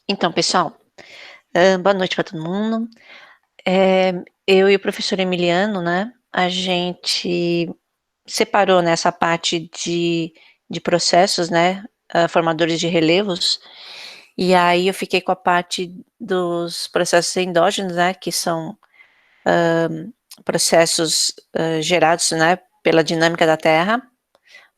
Então, pessoal, boa noite para todo mundo. Eu e o professor Emiliano, né, a gente separou nessa parte de processos, né, formadores de relevos, e aí eu fiquei com a parte dos processos endógenos, né, que são processos gerados, né, pela dinâmica da Terra,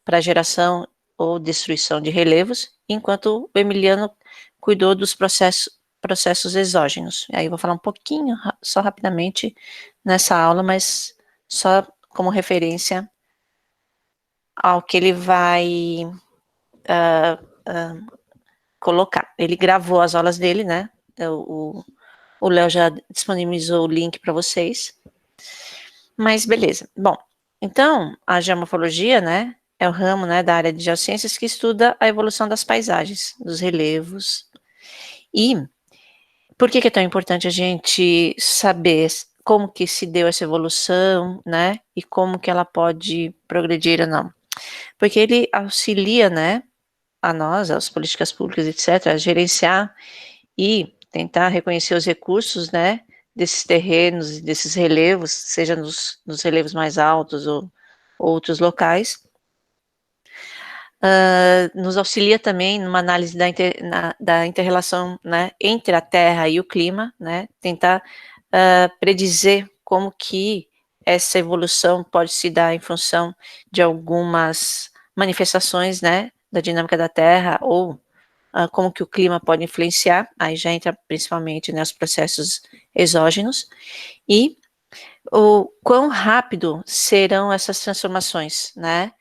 para geração ou destruição de relevos, enquanto o Emiliano cuidou dos processos exógenos. Aí eu vou falar um pouquinho, só rapidamente, nessa aula, mas só como referência ao que ele vai colocar. Ele gravou as aulas dele, né? O Léo já disponibilizou o link para vocês. Mas beleza. Bom, então a geomorfologia, né, é o ramo, né, da área de geociências que estuda a evolução das paisagens, dos relevos. E por que é tão importante a gente saber como que se deu essa evolução, né, e como que ela pode progredir ou não? Porque ele auxilia, né, a nós, as políticas públicas, etc., a gerenciar e tentar reconhecer os recursos, né, desses terrenos, desses relevos, seja nos relevos mais altos ou outros locais. Nos auxilia também numa análise da inter-relação, né, entre a Terra e o clima, né, tentar predizer como que essa evolução pode se dar em função de algumas manifestações, né, da dinâmica da Terra ou como que o clima pode influenciar, aí já entra principalmente, né, os processos exógenos, e o quão rápido serão essas transformações, né,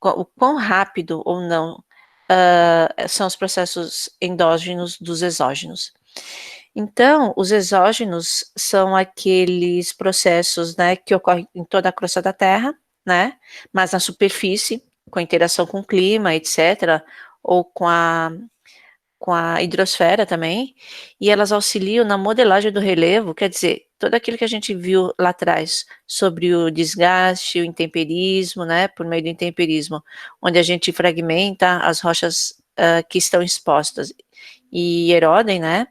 o quão rápido ou não são os processos endógenos dos exógenos. Então, os exógenos são aqueles processos, né, que ocorrem em toda a crosta da Terra, né, mas na superfície, com interação com o clima, etc., ou com a hidrosfera também, e elas auxiliam na modelagem do relevo, quer dizer, tudo aquilo que a gente viu lá atrás sobre o desgaste, o intemperismo, né, por meio do intemperismo, onde a gente fragmenta as rochas que estão expostas e erodem, né,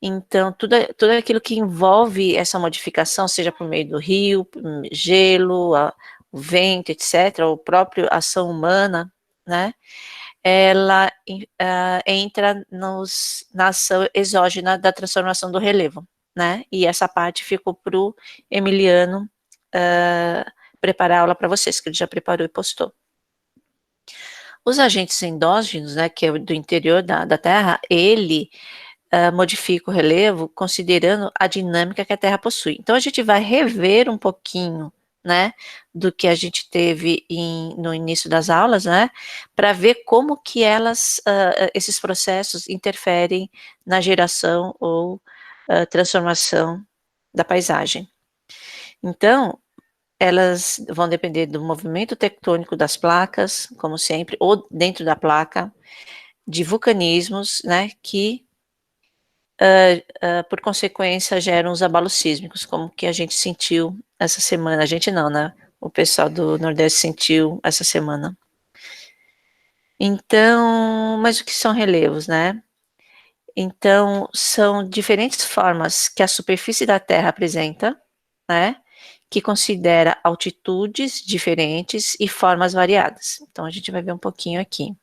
então tudo aquilo que envolve essa modificação, seja por meio do rio, gelo, o vento, etc., ou própria ação humana, né, ela entra na ação exógena da transformação do relevo, né? E essa parte ficou para o Emiliano preparar a aula para vocês, que ele já preparou e postou. Os agentes endógenos, né, que é do interior da Terra, ele modifica o relevo considerando a dinâmica que a Terra possui. Então a gente vai rever um pouquinho, né, do que a gente teve no início das aulas, né, para ver como que esses processos interferem na geração ou transformação da paisagem. Então, elas vão depender do movimento tectônico das placas, como sempre, ou dentro da placa, de vulcanismos, né, que por consequência, geram os abalos sísmicos, como que a gente sentiu essa semana. A gente não, né? O pessoal do Nordeste sentiu essa semana. Então, mas o que são relevos, né? Então, são diferentes formas que a superfície da Terra apresenta, né? Que considera altitudes diferentes e formas variadas. Então, a gente vai ver um pouquinho aqui.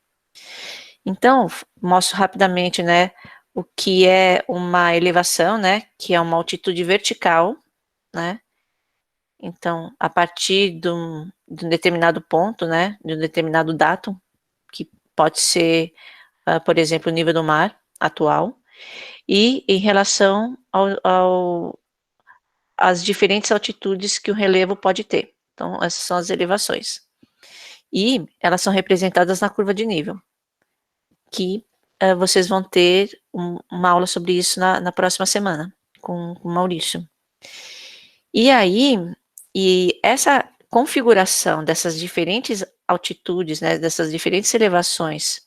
Então, mostro rapidamente, né, o que é uma elevação, né, que é uma altitude vertical, né, então, a partir de um determinado ponto, né, de um determinado datum, que pode ser, por exemplo, o nível do mar atual, e em relação às diferentes altitudes que o relevo pode ter. Então, essas são as elevações. E elas são representadas na curva de nível, que vocês vão ter uma aula sobre isso na próxima semana, com o Maurício. E aí, essa configuração dessas diferentes altitudes, né, dessas diferentes elevações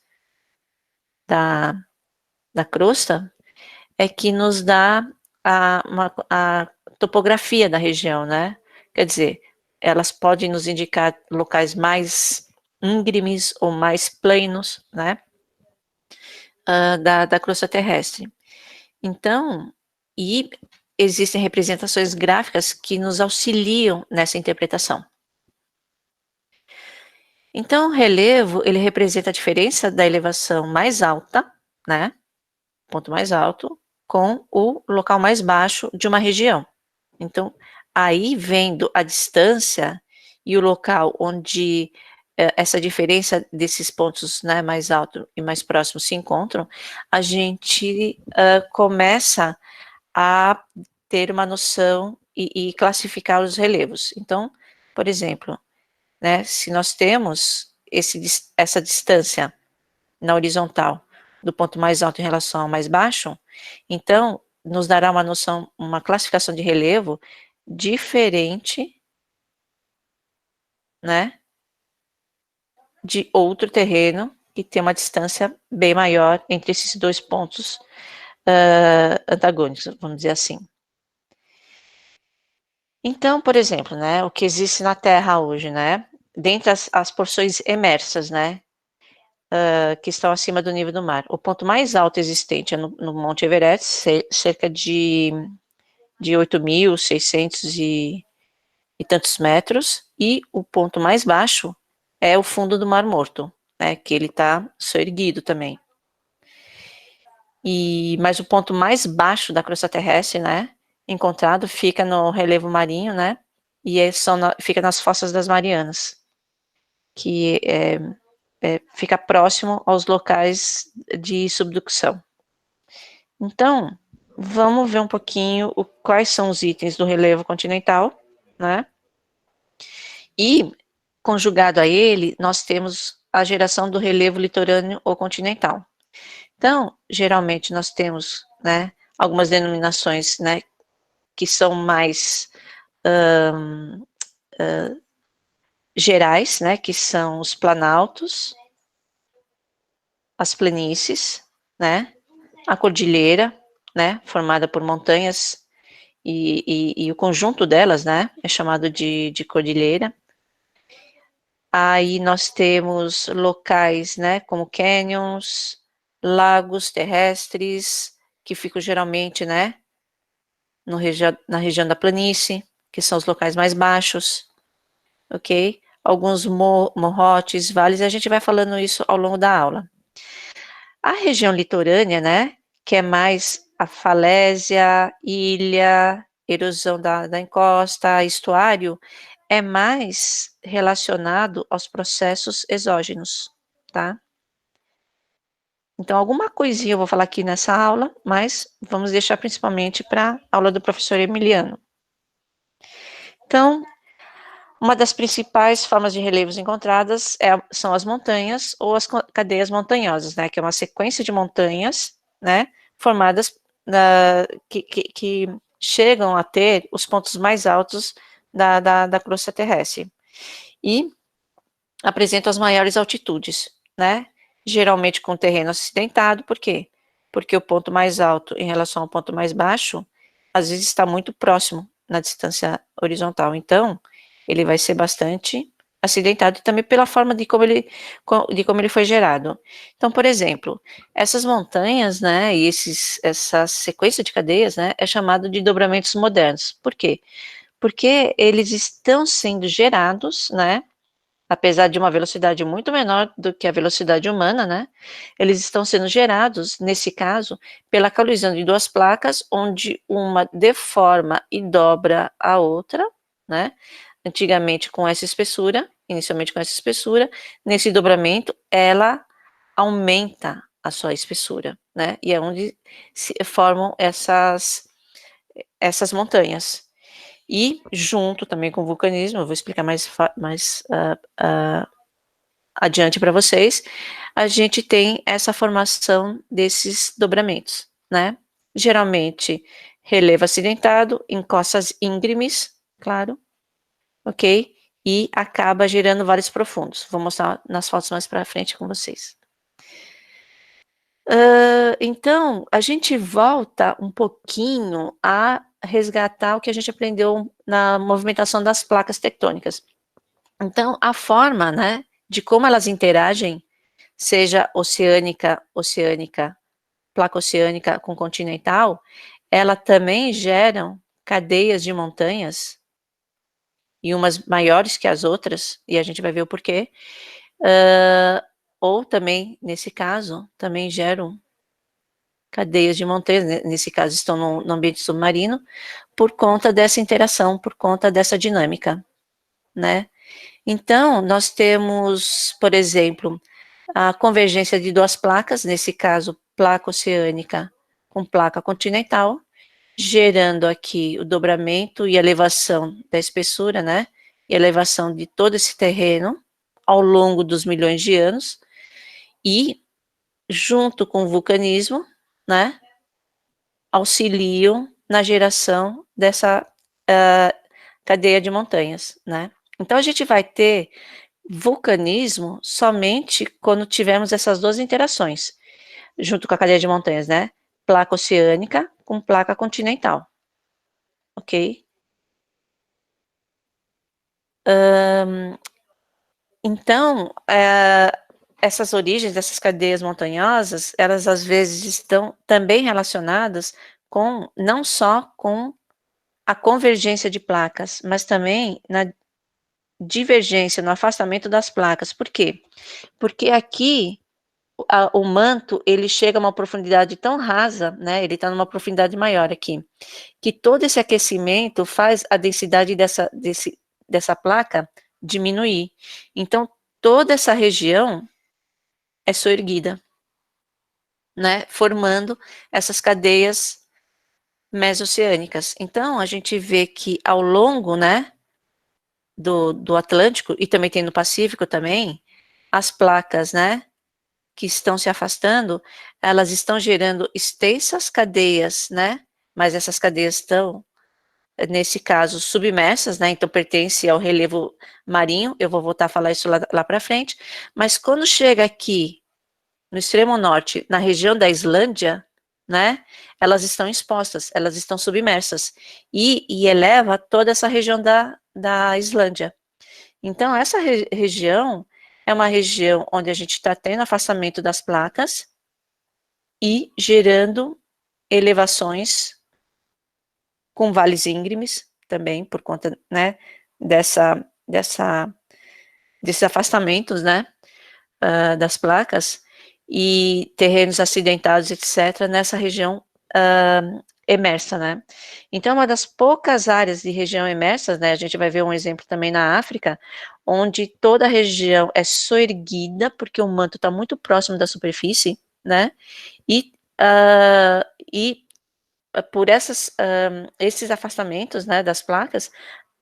da, da crosta, é que nos dá a topografia da região, né? Quer dizer, elas podem nos indicar locais mais íngremes ou mais planos, né? da crosta terrestre. Então, e existem representações gráficas que nos auxiliam nessa interpretação. Então, o relevo, ele representa a diferença da elevação mais alta, né, ponto mais alto, com o local mais baixo de uma região. Então, aí vendo a distância e o local onde essa diferença desses pontos, né, mais alto e mais próximo se encontram, a gente começa a ter uma noção e classificar os relevos. Então, por exemplo, né, se nós temos essa distância na horizontal do ponto mais alto em relação ao mais baixo, então nos dará uma noção, uma classificação de relevo diferente, né, de outro terreno que tem uma distância bem maior entre esses dois pontos antagônicos, vamos dizer assim. Então, por exemplo, né, o que existe na Terra hoje, né, dentre as porções emersas, né, que estão acima do nível do mar. O ponto mais alto existente é no Monte Everest, cerca de 8.600 e tantos metros, e o ponto mais baixo é o fundo do Mar Morto, né, que ele está soerguido também. Mas o ponto mais baixo da crosta terrestre, né, encontrado, fica no relevo marinho, né, e fica nas fossas das Marianas, que fica próximo aos locais de subducção. Então, vamos ver um pouquinho quais são os itens do relevo continental, né? E, conjugado a ele, nós temos a geração do relevo litorâneo ou continental. Então, geralmente nós temos, né, algumas denominações, né, que são mais gerais, né, que são os planaltos, as planícies, né, a cordilheira, né, formada por montanhas e o conjunto delas, né, é chamado de cordilheira. Aí nós temos locais, né, como canyons, lagos terrestres, que ficam geralmente, né, na região da planície, que são os locais mais baixos, ok? Alguns morrotes, vales, a gente vai falando isso ao longo da aula. A região litorânea, né, que é mais a falésia, ilha, erosão da encosta, estuário, é mais relacionado aos processos exógenos, tá? Então, alguma coisinha eu vou falar aqui nessa aula, mas vamos deixar principalmente para a aula do professor Emiliano. Então, uma das principais formas de relevos encontradas são as montanhas ou as cadeias montanhosas, né, que é uma sequência de montanhas, né, formadas que chegam a ter os pontos mais altos da crosta terrestre e apresentam as maiores altitudes, né, geralmente com terreno acidentado. Por quê? Porque o ponto mais alto em relação ao ponto mais baixo, às vezes está muito próximo na distância horizontal, então ele vai ser bastante acidentado e também pela forma de como ele foi gerado. Então, por exemplo, essas montanhas, né, e essa sequência de cadeias, né, é chamado de dobramentos modernos. Por quê? Porque eles estão sendo gerados, né, apesar de uma velocidade muito menor do que a velocidade humana, né, eles estão sendo gerados, nesse caso, pela colisão de duas placas, onde uma deforma e dobra a outra, né, antigamente com essa espessura, inicialmente com essa espessura, nesse dobramento, ela aumenta a sua espessura, né, e é onde se formam essas montanhas. E junto também com o vulcanismo, eu vou explicar mais adiante para vocês, a gente tem essa formação desses dobramentos, né? Geralmente relevo acidentado, encostas íngremes, claro, ok? E acaba gerando vales profundos. Vou mostrar nas fotos mais para frente com vocês. Então, a gente volta um pouquinho a resgatar o que a gente aprendeu na movimentação das placas tectônicas. Então, a forma, né, de como elas interagem seja oceânica, placa oceânica com continental, ela também geram cadeias de montanhas, e umas maiores que as outras, e a gente vai ver o porquê, ou também, nesse caso, também geram cadeias de montanhas, nesse caso estão no ambiente submarino, por conta dessa interação, por conta dessa dinâmica, né? Então, nós temos, por exemplo, a convergência de duas placas, nesse caso, placa oceânica com placa continental, gerando aqui o dobramento e elevação da espessura, né? E elevação de todo esse terreno ao longo dos milhões de anos, e junto com o vulcanismo, né? Auxiliam na geração dessa cadeia de montanhas, né? Então a gente vai ter vulcanismo somente quando tivermos essas duas interações, junto com a cadeia de montanhas, né? Placa oceânica com placa continental, ok? Então, essas origens dessas cadeias montanhosas, elas às vezes estão também relacionadas com, não só com a convergência de placas, mas também na divergência, no afastamento das placas. Por quê? Porque aqui o manto, ele chega a uma profundidade tão rasa, né? Ele está numa profundidade maior aqui, que todo esse aquecimento faz a densidade dessa placa diminuir. Então, toda essa região é soerguida, né? Formando essas cadeias mesoceânicas. Então, a gente vê que ao longo, né, do Atlântico, e também tem no Pacífico também, as placas, né, que estão se afastando, elas estão gerando extensas cadeias, né, mas essas cadeias estão, nesse caso, submersas, né, então pertence ao relevo marinho, eu vou voltar a falar isso lá para frente, mas quando chega aqui, no extremo norte, na região da Islândia, né, elas estão expostas, elas estão submersas, e eleva toda essa região da Islândia. Então, essa região é uma região onde a gente está tendo afastamento das placas e gerando elevações com vales íngremes também, por conta, né, desses afastamentos, né, das placas, e terrenos acidentados, etc., nessa região emersa, né? Então, uma das poucas áreas de região emersa, né, a gente vai ver um exemplo também na África, onde toda a região é soerguida, porque o manto está muito próximo da superfície, né? E, e por esses afastamentos, né, das placas,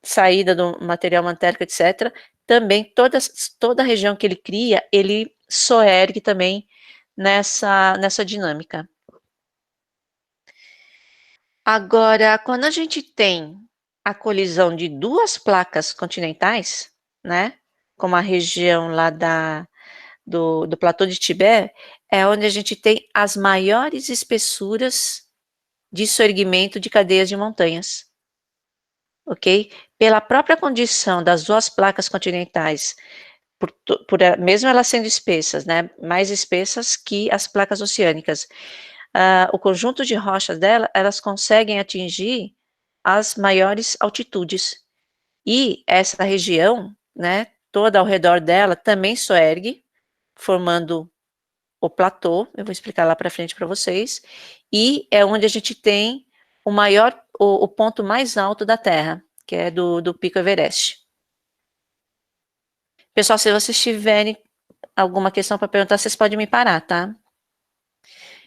saída do material mantérico, etc., também toda a região que ele cria, ele soergue também nessa dinâmica. Agora, quando a gente tem a colisão de duas placas continentais, né, como a região lá do platô de Tibete, é onde a gente tem as maiores espessuras de soerguimento de cadeias de montanhas, ok? Pela própria condição das duas placas continentais, mesmo elas sendo espessas, né, mais espessas que as placas oceânicas, o conjunto de rochas dela, elas conseguem atingir as maiores altitudes. E essa região, né, toda ao redor dela, também soergue, formando o platô, eu vou explicar lá para frente para vocês, e é onde a gente tem o ponto mais alto da Terra, que é do Pico Everest. Pessoal, se vocês tiverem alguma questão para perguntar, vocês podem me parar, tá?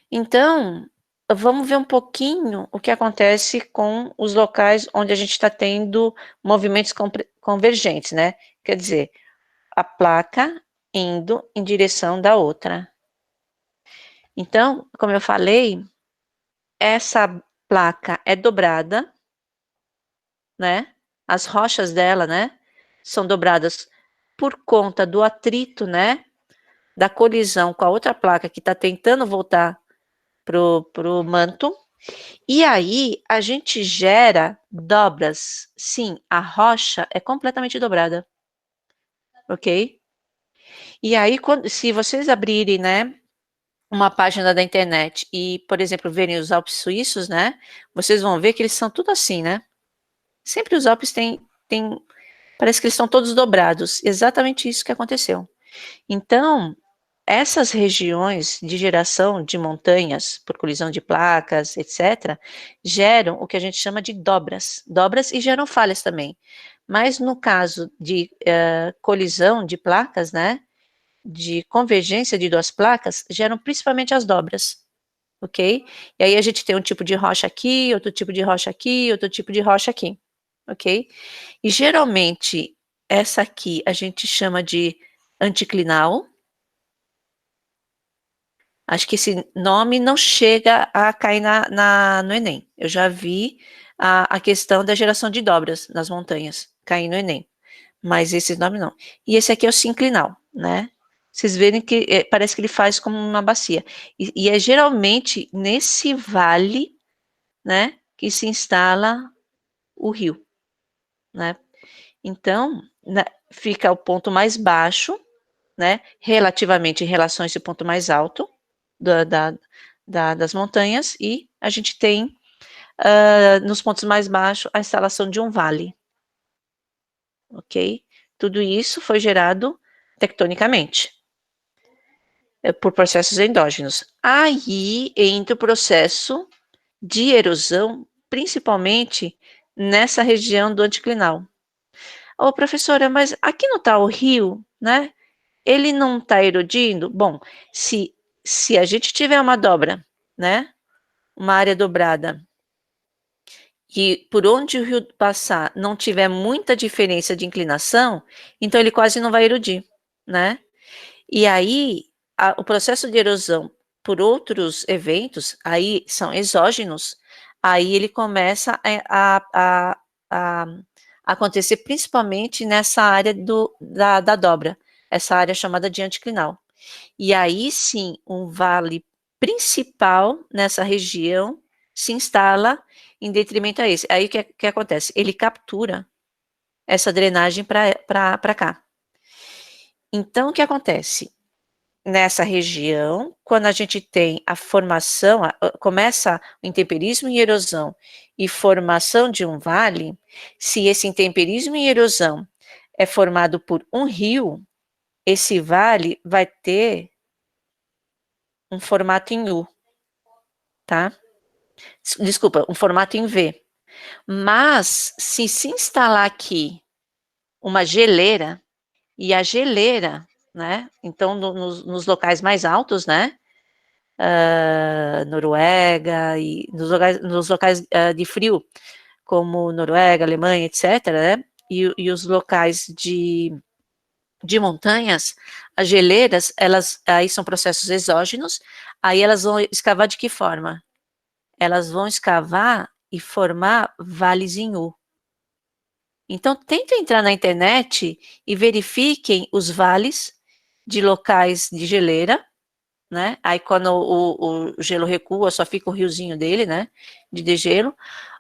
Então, vamos ver um pouquinho o que acontece com os locais onde a gente está tendo movimentos convergentes, né? Quer dizer, a placa indo em direção da outra. Então, como eu falei, essa placa é dobrada, né? As rochas dela, né, são dobradas por conta do atrito, né, da colisão com a outra placa que está tentando voltar pro manto. E aí a gente gera dobras. Sim, a rocha é completamente dobrada, ok? E aí, se vocês abrirem, né, uma página da internet e, por exemplo, verem os Alpes suíços, né, vocês vão ver que eles são tudo assim, né? Sempre os Alpes têm, parece que eles estão todos dobrados. Exatamente isso que aconteceu. Então, essas regiões de geração de montanhas, por colisão de placas, etc., geram o que a gente chama de dobras e geram falhas também. Mas no caso de colisão de placas, né, de convergência de duas placas, geram principalmente as dobras, ok? E aí a gente tem um tipo de rocha aqui, outro tipo de rocha aqui, outro tipo de rocha aqui, ok? E geralmente essa aqui a gente chama de anticlinal. Acho que esse nome não chega a cair no Enem. Eu já vi a questão da geração de dobras nas montanhas cair no Enem, mas esse nome não. E esse aqui é o sinclinal, né? Vocês verem que parece que ele faz como uma bacia. E é geralmente nesse vale, né, que se instala o rio, né? Então, fica o ponto mais baixo, né, relativamente em relação a esse ponto mais alto da, da, das montanhas, e a gente tem, nos pontos mais baixos, a instalação de um vale, ok? Tudo isso foi gerado tectonicamente, por processos endógenos. Aí entra o processo de erosão, principalmente nessa região do anticlinal. Ô, professora, mas aqui não está o rio, né? Ele não está erodindo? Bom, se a gente tiver uma dobra, né? Uma área dobrada, e por onde o rio passar não tiver muita diferença de inclinação, então ele quase não vai erodir, né? E aí, o processo de erosão por outros eventos, aí são exógenos, aí ele começa a acontecer principalmente nessa área da dobra, essa área chamada de anticlinal. E aí sim, um vale principal nessa região se instala em detrimento a esse. Aí o que acontece? Ele captura essa drenagem para cá. Então, o que acontece? Nessa região, quando a gente tem a formação, começa o intemperismo e erosão e formação de um vale, se esse intemperismo e erosão é formado por um rio, esse vale vai ter um formato em U, tá? Desculpa, um formato em V. Mas, se instalar aqui uma geleira, e a geleira, né? Então, nos locais mais altos, né? Noruega e nos locais de frio, como Noruega, Alemanha, etc., né? E os locais de montanhas, as geleiras, elas aí são processos exógenos, aí elas vão escavar de que forma? Elas vão escavar e formar vales em U. Então, tentem entrar na internet e verifiquem os vales de locais de geleira, né? Aí, quando o gelo recua, só fica o riozinho dele, né? De degelo,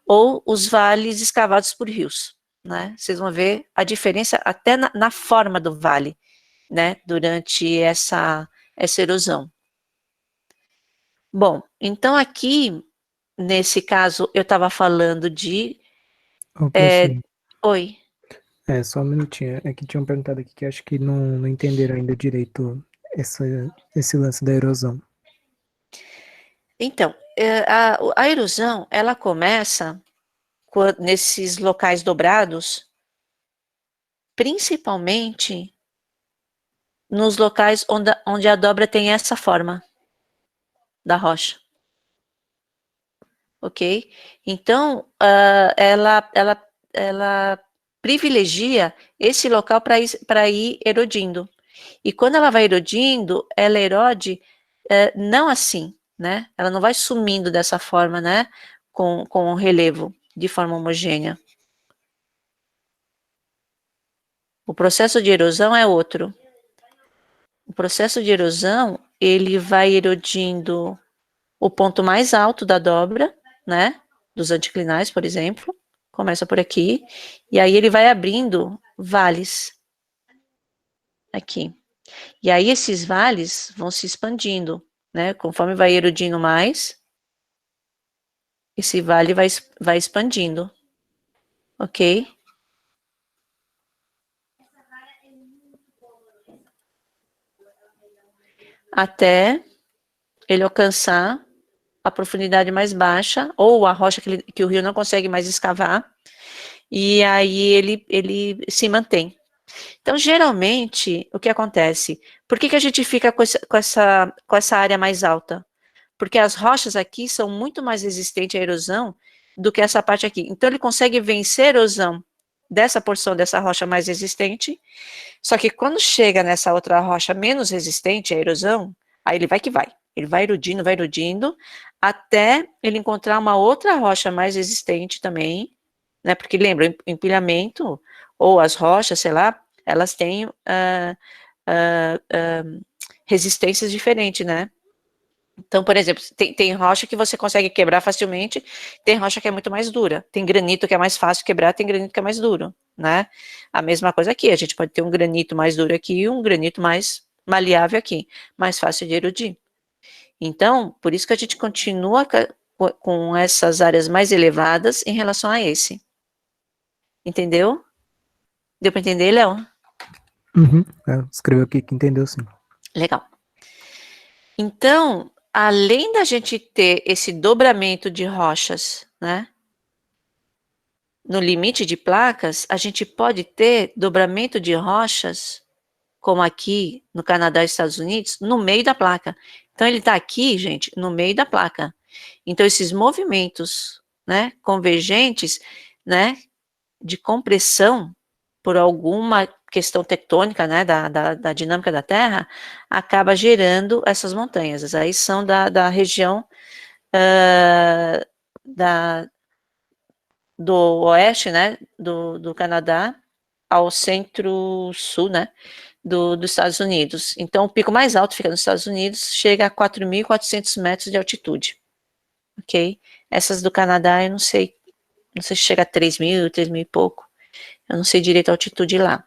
ou os vales escavados por rios, né? Vocês vão ver a diferença até na forma do vale, né? Durante essa erosão. Bom, então aqui, nesse caso, eu estava falando de. Ô, professor, Oi. só um minutinho. É que tinham perguntado aqui que acho que não entenderam ainda direito essa, esse lance da erosão. Então, a erosão, ela começa nesses locais dobrados, principalmente nos locais onde a dobra tem essa forma da rocha, ok? Então, ela privilegia esse local para ir erodindo. E quando ela vai erodindo, ela erode não assim, né? Ela não vai sumindo dessa forma, né? Com o relevo, de forma homogênea. O processo de erosão é outro. O processo de erosão, ele vai erodindo o ponto mais alto da dobra, né? Dos anticlinais, por exemplo. Começa por aqui. E aí ele vai abrindo vales aqui. E aí esses vales vão se expandindo, né? Conforme vai erodindo mais, esse vale vai expandindo, ok? Até ele alcançar a profundidade mais baixa, ou a rocha que o rio não consegue mais escavar, e aí ele se mantém. Então, geralmente, o que acontece? Por que a gente fica com essa área mais alta? Porque as rochas aqui são muito mais resistentes à erosão do que essa parte aqui. Então, ele consegue vencer a erosão dessa porção dessa rocha mais resistente, só que quando chega nessa outra rocha menos resistente à erosão, aí ele vai que vai. Ele vai erodindo, até ele encontrar uma outra rocha mais resistente também, né? Porque lembra, o empilhamento, ou as rochas, sei lá, elas têm resistências diferentes, né? Então, por exemplo, tem rocha que você consegue quebrar facilmente, tem rocha que é muito mais dura. Tem granito que é mais fácil quebrar, tem granito que é mais duro, né? A mesma coisa aqui, a gente pode ter um granito mais duro aqui e um granito mais maleável aqui, mais fácil de erodir. Então, por isso que a gente continua com essas áreas mais elevadas em relação a esse. Entendeu? Deu para entender, Léo? Uhum. Escreveu aqui que entendeu, sim. Legal. Então, além da gente ter esse dobramento de rochas, né? No limite de placas, a gente pode ter dobramento de rochas, como aqui no Canadá e Estados Unidos, no meio da placa. Então, ele está aqui, gente, no meio da placa. Então, esses movimentos, né, convergentes, né, de compressão por alguma questão tectônica, né, da dinâmica da Terra, acaba gerando essas montanhas. Aí são da região da, do oeste, né, do Canadá ao centro-sul, né, dos Estados Unidos. Então, o pico mais alto fica nos Estados Unidos, chega a 4.400 metros de altitude, ok? Essas do Canadá, eu não sei se chega a 3.000 e pouco, eu não sei direito a altitude lá.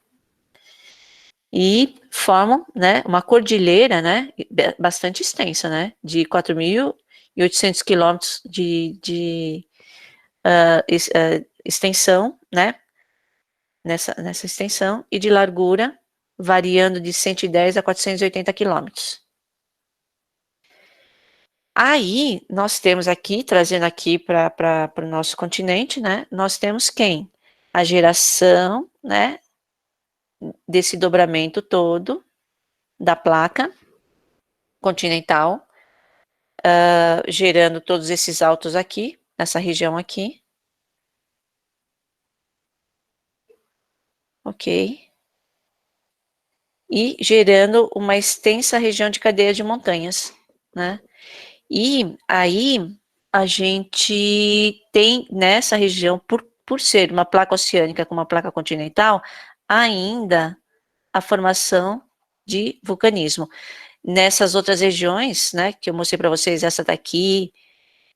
E formam, né, uma cordilheira, né, bastante extensa, né, de 4.800 quilômetros de extensão, né, nessa extensão, e de largura, variando de 110 a 480 quilômetros. Aí, nós temos aqui, trazendo aqui para o nosso continente, né, nós temos quem? A geração, né, desse dobramento todo da placa continental, gerando todos esses altos aqui, nessa região aqui. Ok? E gerando uma extensa região de cadeia de montanhas, né? E aí a gente tem nessa região, por ser uma placa oceânica com uma placa continental, ainda a formação de vulcanismo. Nessas outras regiões, né, que eu mostrei para vocês, essa daqui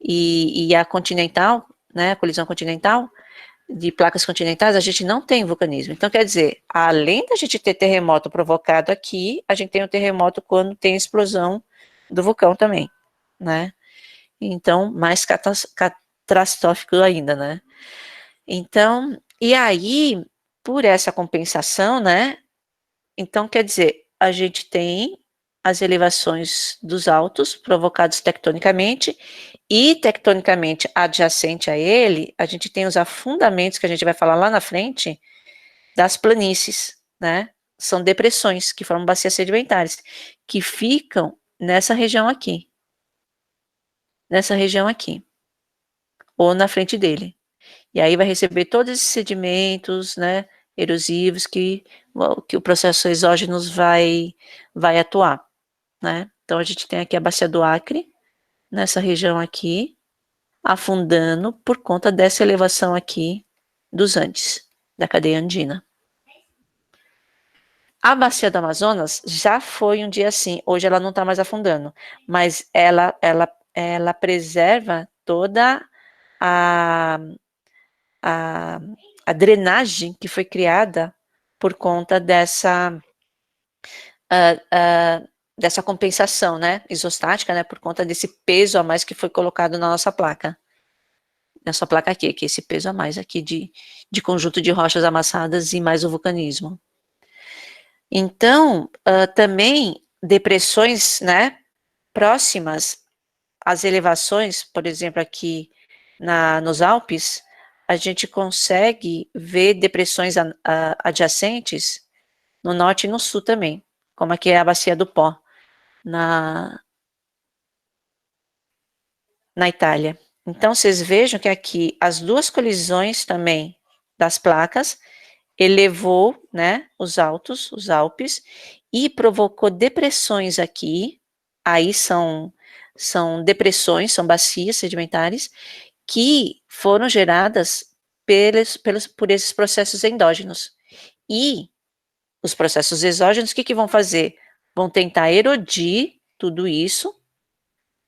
e a continental, né, a colisão continental, de placas continentais, a gente não tem vulcanismo. Então, quer dizer, além da gente ter terremoto provocado aqui, a gente tem o terremoto quando tem explosão do vulcão também, né? Então, mais catastrófico ainda, né? Então, e aí, por essa compensação, né? Então, quer dizer, a gente tem as elevações dos altos provocados tectonicamente e tectonicamente adjacente a ele, a gente tem os afundamentos que a gente vai falar lá na frente das planícies, né? São depressões que formam bacias sedimentares que ficam nessa região aqui, ou na frente dele. E aí vai receber todos esses sedimentos, né, erosivos que o processo exógenos vai atuar, né? Então a gente tem aqui a bacia do Acre, nessa região aqui, afundando por conta dessa elevação aqui dos Andes, da cadeia andina. A bacia do Amazonas já foi um dia assim, hoje ela não está mais afundando, mas ela preserva toda a, a, a drenagem que foi criada por conta dessa compensação, né, isostática, né, por conta desse peso a mais que foi colocado na nossa placa. Nessa placa aqui, que é esse peso a mais aqui de conjunto de rochas amassadas e mais o vulcanismo. Então, também depressões, né, próximas às elevações, por exemplo, aqui nos Alpes, a gente consegue ver depressões adjacentes no norte e no sul também, como aqui é a Bacia do Pó, na Itália. Então, vocês vejam que aqui as duas colisões também das placas elevou, né, os Alpes, e provocou depressões aqui. Aí são depressões, são bacias sedimentares, que foram geradas por esses processos endógenos. E os processos exógenos, o que vão fazer? Vão tentar erodir tudo isso,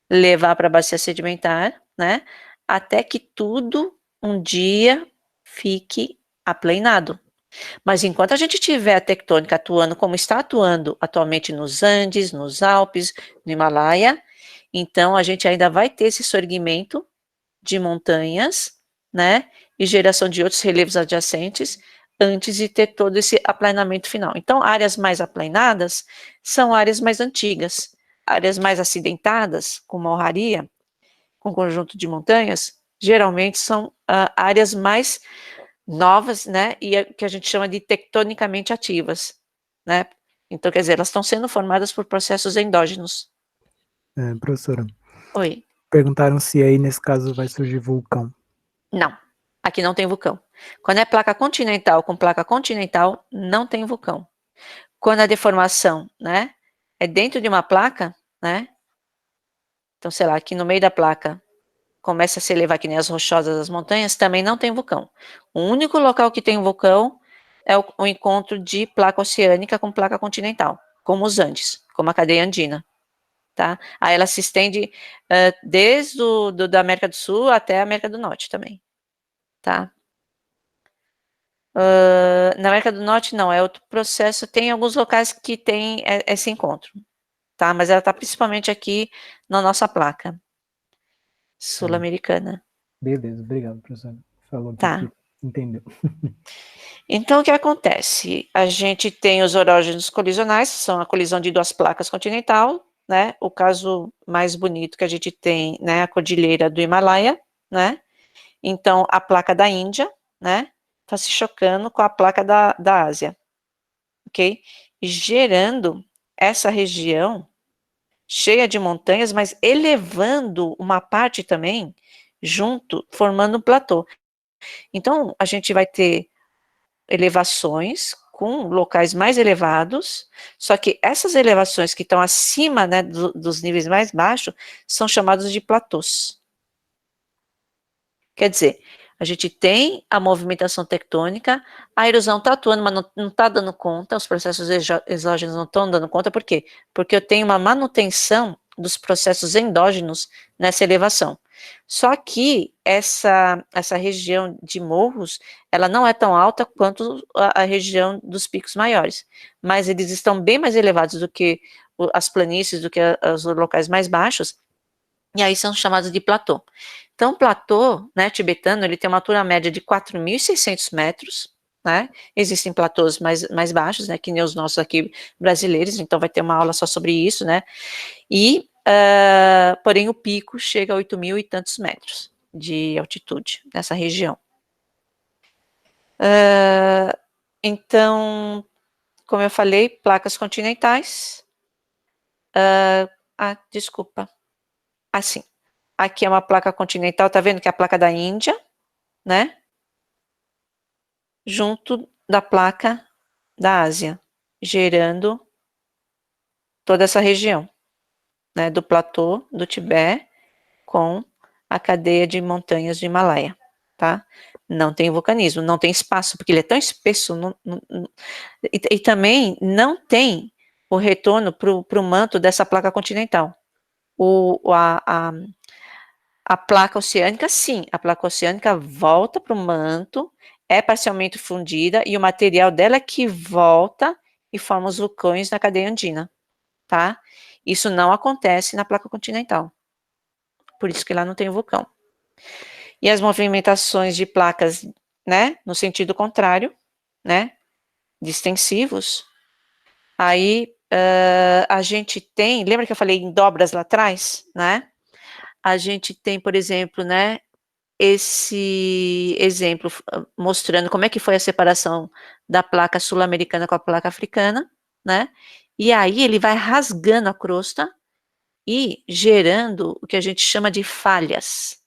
levar para a bacia sedimentar, né, até que tudo um dia fique aplanado. Mas enquanto a gente tiver a tectônica atuando como está atuando atualmente nos Andes, nos Alpes, no Himalaia, então a gente ainda vai ter esse sorgimento de montanhas, né, e geração de outros relevos adjacentes antes de ter todo esse aplanamento final. Então, áreas mais aplanadas são áreas mais antigas, áreas mais acidentadas, com morraria, com conjunto de montanhas, geralmente são áreas mais novas, né, e que a gente chama de tectonicamente ativas, né? Então, quer dizer, elas estão sendo formadas por processos endógenos. Professora, Oi. perguntaram se aí nesse caso vai surgir vulcão. Não, aqui não tem vulcão. Quando é placa continental com placa continental, não tem vulcão. Quando a deformação, né, é dentro de uma placa, né, então, sei lá, aqui no meio da placa começa a se elevar que nem as rochosas das montanhas, também não tem vulcão. O único local que tem vulcão é o encontro de placa oceânica com placa continental, como os Andes, como a cadeia andina, tá? Aí ela se estende desde da América do Sul até a América do Norte também, tá? Na América do Norte não, é outro processo, tem alguns locais que tem esse encontro, tá? Mas ela está principalmente aqui na nossa placa sul-americana. Beleza, obrigado, professor. Falou aqui Tá. que entendeu. Então, o que acontece? A gente tem os orógenos colisionais, que são a colisão de duas placas continental, né? O caso mais bonito que a gente tem, né? A cordilheira do Himalaia, né? Então, a placa da Índia, né? Está se chocando com a placa da Ásia, ok? E gerando essa região cheia de montanhas, mas elevando uma parte também junto, formando um platô. Então, a gente vai ter elevações com locais mais elevados, só que essas elevações que estão acima, né, dos níveis mais baixos são chamados de platôs. Quer dizer, a gente tem a movimentação tectônica, a erosão está atuando, mas não está dando conta, os processos exógenos não estão dando conta, por quê? Porque eu tenho uma manutenção dos processos endógenos nessa elevação. Só que essa região de morros, ela não é tão alta quanto a região dos picos maiores, mas eles estão bem mais elevados do que as planícies, do que os locais mais baixos, e aí são chamados de platô. Então, o platô, né, tibetano, ele tem uma altura média de 4.600 metros, né? Existem platôs mais baixos, né, que nem os nossos aqui brasileiros, então vai ter uma aula só sobre isso, né? E, porém, o pico chega a 8.000 e tantos metros de altitude nessa região. Então, como eu falei, placas continentais. Desculpa. Assim, aqui é uma placa continental, tá vendo que é a placa da Índia, né? Junto da placa da Ásia, gerando toda essa região, né? Do platô do Tibete com a cadeia de montanhas do Himalaia, tá? Não tem vulcanismo, não tem espaço, porque ele é tão espesso, e também não tem o retorno para o manto dessa placa continental. A placa oceânica, sim, a placa oceânica volta para o manto, é parcialmente fundida, e o material dela é que volta e forma os vulcões na cadeia andina, tá? Isso não acontece na placa continental. Por isso que lá não tem vulcão. E as movimentações de placas, né, no sentido contrário, né, de extensivos, aí a gente tem, lembra que eu falei em dobras lá atrás, né? A gente tem, por exemplo, né, esse exemplo mostrando como é que foi a separação da placa sul-americana com a placa africana, né? E aí ele vai rasgando a crosta e gerando o que a gente chama de falhas,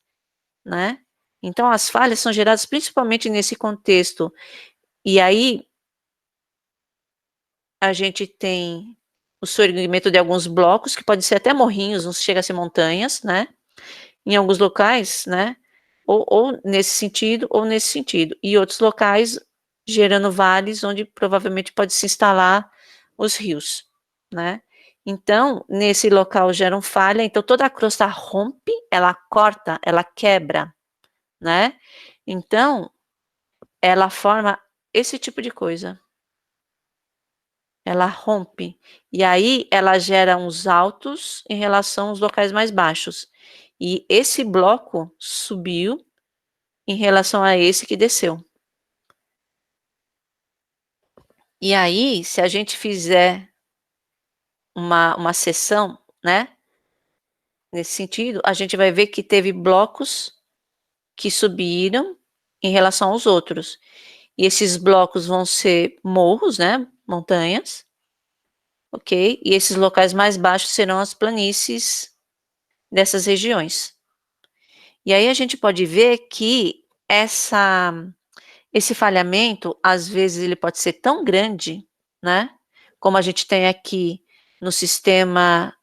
né? Então as falhas são geradas principalmente nesse contexto. E aí a gente tem o surgimento de alguns blocos, que pode ser até morrinhos, não chega a ser montanhas, né? Em alguns locais, né? Ou nesse sentido, ou nesse sentido. E outros locais gerando vales, onde provavelmente pode se instalar os rios, né? Então, nesse local geram falha, então toda a crosta rompe, ela corta, ela quebra, né? Então, ela forma esse tipo de coisa. Ela rompe. E aí ela gera uns altos em relação aos locais mais baixos. E esse bloco subiu em relação a esse que desceu. E aí, se a gente fizer uma seção, né? Nesse sentido, a gente vai ver que teve blocos que subiram em relação aos outros. E esses blocos vão ser morros, né? Montanhas, ok? E esses locais mais baixos serão as planícies dessas regiões. E aí a gente pode ver que esse falhamento, às vezes, ele pode ser tão grande, né? Como a gente tem aqui no sistema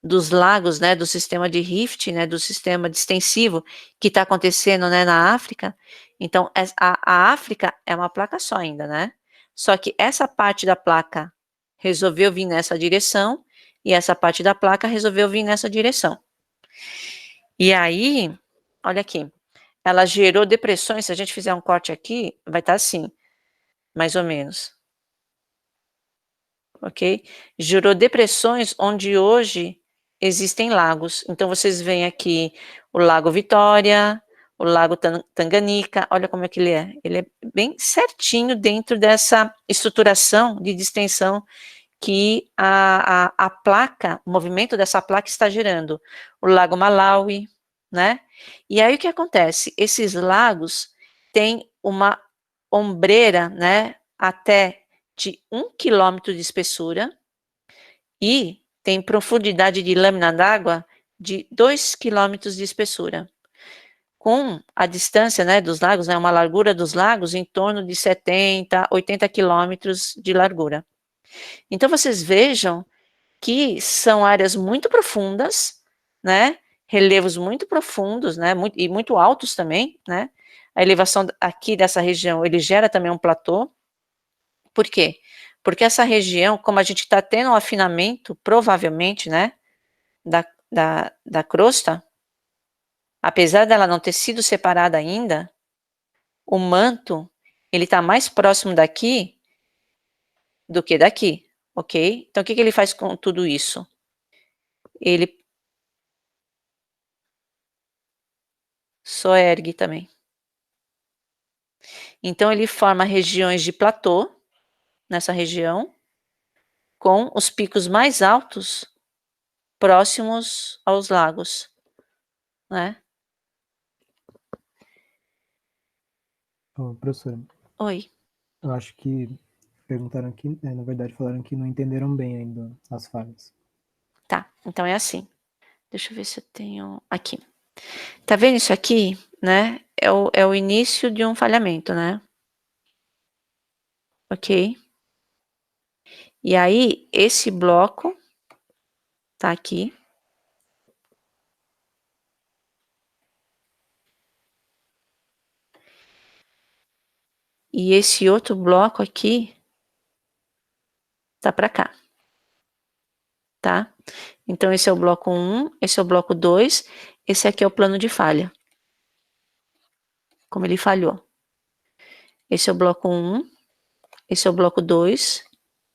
dos lagos, né? Do sistema de rift, né? Do sistema de extensivo que está acontecendo, né? Na África. Então, a África é uma placa só ainda, né? Só que essa parte da placa resolveu vir nessa direção e essa parte da placa resolveu vir nessa direção. E aí, olha aqui, ela gerou depressões. Se a gente fizer um corte aqui, vai estar assim, mais ou menos. Ok? Gerou depressões onde hoje existem lagos. Então, vocês veem aqui o Lago Vitória, o Lago Tanganica. Olha como é que ele é. Ele é bem certinho dentro dessa estruturação de distensão que a placa, o movimento dessa placa está gerando. O Lago Malawi, né? E aí o que acontece? Esses lagos têm uma ombreira, né? Até de 1 quilômetro de espessura e tem profundidade de lâmina d'água de 2 quilômetros de espessura. Com a distância, né, dos lagos, né, uma largura dos lagos em torno de 70, 80 quilômetros de largura. Então, vocês vejam que são áreas muito profundas, né? Relevos muito profundos, né? E muito altos também, né? A elevação aqui dessa região, ele gera também um platô. Por quê? Porque essa região, como a gente está tendo um afinamento, provavelmente, né? Da crosta, apesar dela não ter sido separada ainda, o manto, ele está mais próximo daqui do que daqui, ok? Então, o que ele faz com tudo isso? Ele soergue também. Então, ele forma regiões de platô, nessa região, com os picos mais altos próximos aos lagos, né? Professora, Oi. eu acho que perguntaram aqui, na verdade falaram que não entenderam bem ainda as falhas. Tá, então é assim. Deixa eu ver se eu tenho aqui. Tá vendo isso aqui, né? É o início de um falhamento, né? Ok? E aí, esse bloco tá aqui. E esse outro bloco aqui tá para cá. Tá? Então, esse é o bloco 1, esse é o bloco 2, esse aqui é o plano de falha. Como ele falhou. Esse é o bloco 1, esse é o bloco 2,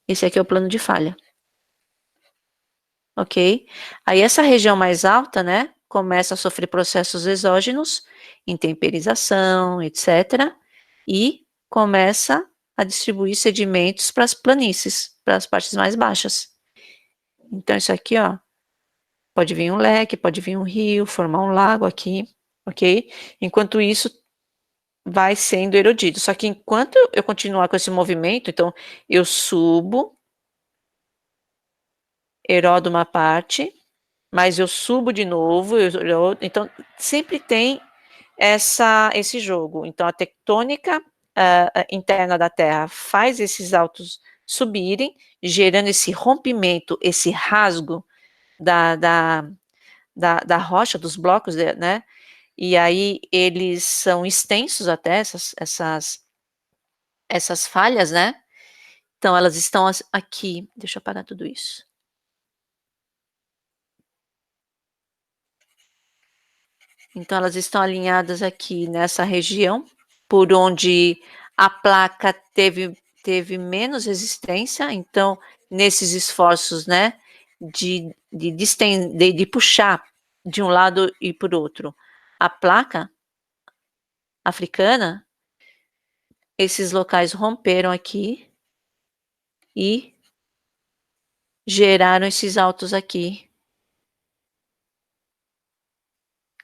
Esse aqui é o plano de falha. Ok? Aí essa região mais alta, né, começa a sofrer processos exógenos, intemperização, etc. E começa a distribuir sedimentos para as planícies, para as partes mais baixas. Então isso aqui, ó, pode vir um leque, pode vir um rio, formar um lago aqui, ok? Enquanto isso, vai sendo erodido. Só que enquanto eu continuar com esse movimento, então eu subo, erodo uma parte, mas eu subo de novo, então sempre tem esse jogo. Então a tectônica interna da Terra faz esses altos subirem, gerando esse rompimento, esse rasgo da rocha, dos blocos, né? E aí eles são extensos até, essas falhas, né? Então elas estão aqui. Deixa eu parar tudo isso. Então elas estão alinhadas aqui nessa região, por onde a placa teve menos resistência. Então, nesses esforços, né, de puxar de um lado e por outro, a placa africana, esses locais romperam aqui e geraram esses altos aqui.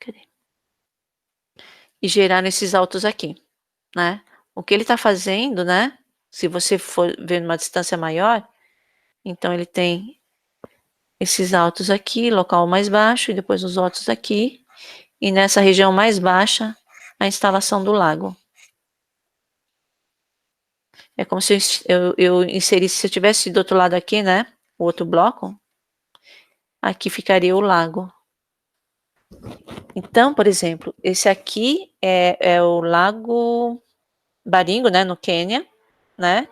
Cadê? E geraram esses altos aqui, né? O que ele está fazendo, né? Se você for ver numa distância maior, então ele tem esses altos aqui, local mais baixo, e depois os altos aqui, e nessa região mais baixa, a instalação do lago. É como se eu inserisse, se eu tivesse do outro lado aqui, né? O outro bloco, aqui ficaria o lago. Então, por exemplo, esse aqui é o Lago Baringo, né, no Quênia, né?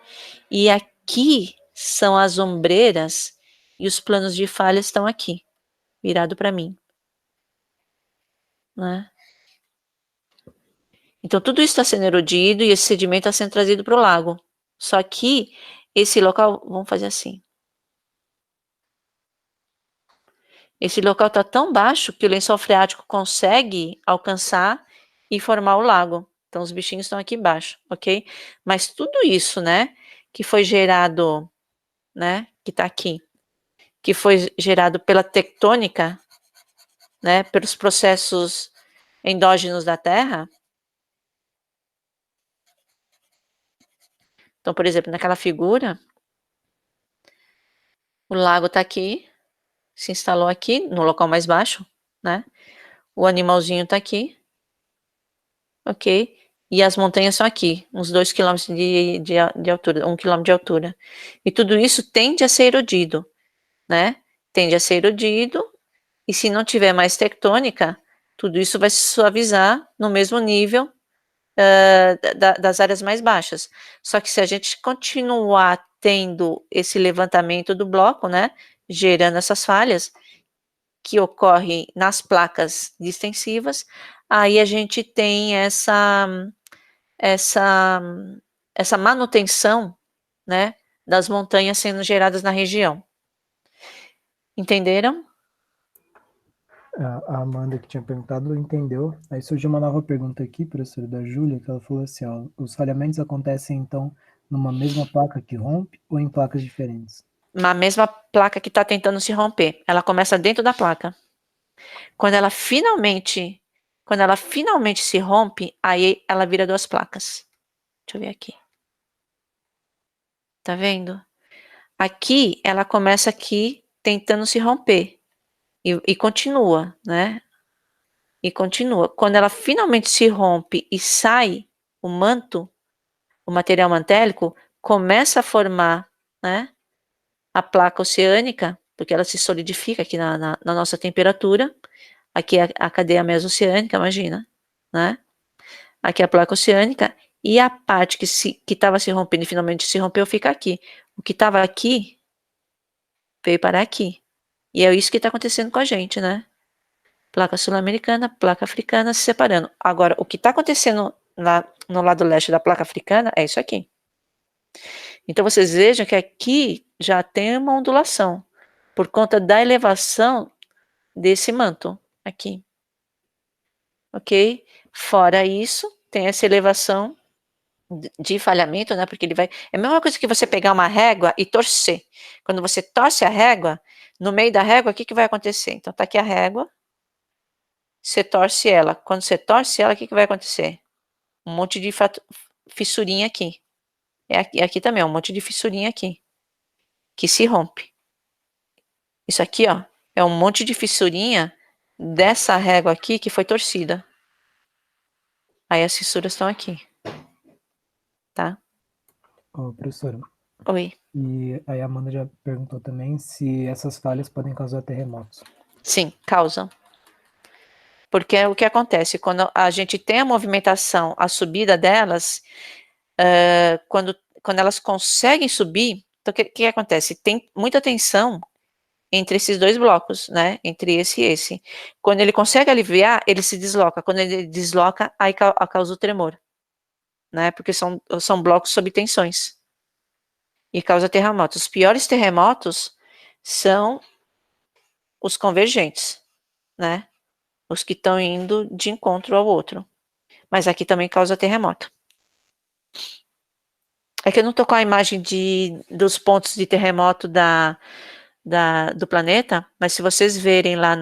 E aqui são as ombreiras e os planos de falha estão aqui, virado para mim, né? Então tudo isso está sendo erodido e esse sedimento está sendo trazido para o lago. Só que esse local, vamos fazer assim. Esse local está tão baixo que o lençol freático consegue alcançar e formar o lago. Então os bichinhos estão aqui embaixo, ok? Mas tudo isso, né, que foi gerado, né, que está aqui, que foi gerado pela tectônica, né, pelos processos endógenos da Terra. Então, por exemplo, naquela figura, o lago está aqui, se instalou aqui, no local mais baixo, né? O animalzinho está aqui, ok? E as montanhas são aqui, uns 2 quilômetros de altura, 1 quilômetro de altura. E tudo isso tende a ser erodido, né? Tende a ser erodido, e se não tiver mais tectônica, tudo isso vai se suavizar no mesmo nível das áreas mais baixas. Só que se a gente continuar tendo esse levantamento do bloco, né, gerando essas falhas que ocorrem nas placas distensivas, aí a gente tem essa, essa manutenção, né, das montanhas sendo geradas na região. Entenderam? A Amanda que tinha perguntado entendeu. Aí surgiu uma nova pergunta aqui, professora da Júlia, que ela falou assim, ó, os falhamentos acontecem então numa mesma placa que rompe ou em placas diferentes? Na mesma placa que está tentando se romper. Ela começa dentro da placa. Quando ela finalmente se rompe, aí ela vira 2 placas. Deixa eu ver aqui. Tá vendo? Aqui, ela começa aqui tentando se romper. E continua, né? E continua. Quando ela finalmente se rompe e sai o manto, o material mantélico, começa a formar, né, a placa oceânica, porque ela se solidifica aqui na nossa temperatura. Aqui é a cadeia mesoceânica, imagina, né? Aqui é a placa oceânica, e a parte que estava se rompendo e finalmente se rompeu fica aqui. O que estava aqui veio parar aqui. E é isso que está acontecendo com a gente, né? Placa sul-americana, placa africana se separando. Agora, o que está acontecendo no lado leste da placa africana é isso aqui. Então, vocês vejam que aqui já tem uma ondulação, por conta da elevação desse manto aqui. Ok? Fora isso, tem essa elevação de falhamento, né? Porque ele vai. É a mesma coisa que você pegar uma régua e torcer. Quando você torce a régua, no meio da régua, o que vai acontecer? Então, tá aqui a régua, você torce ela. Quando você torce ela, o que vai acontecer? Um monte de fissurinha aqui. Aqui também, um monte de fissurinha aqui, que se rompe. Isso aqui, ó, é um monte de fissurinha dessa régua aqui que foi torcida. Aí as fissuras estão aqui, tá? Professora, Oi. e aí a Amanda já perguntou também se essas falhas podem causar terremotos. Sim, causam. Porque o que acontece? Quando a gente tem a movimentação, a subida delas, quando elas conseguem subir, então o que acontece? Tem muita tensão entre esses dois blocos, né? Entre esse e esse. Quando ele consegue aliviar, ele se desloca. Quando ele desloca, aí causa o tremor, né? Porque são blocos sob tensões. E causa terremotos. Os piores terremotos são os convergentes, né? Os que estão indo de encontro ao outro. Mas aqui também causa terremoto. É que eu não tô com a imagem dos pontos de terremoto do planeta, mas se vocês verem lá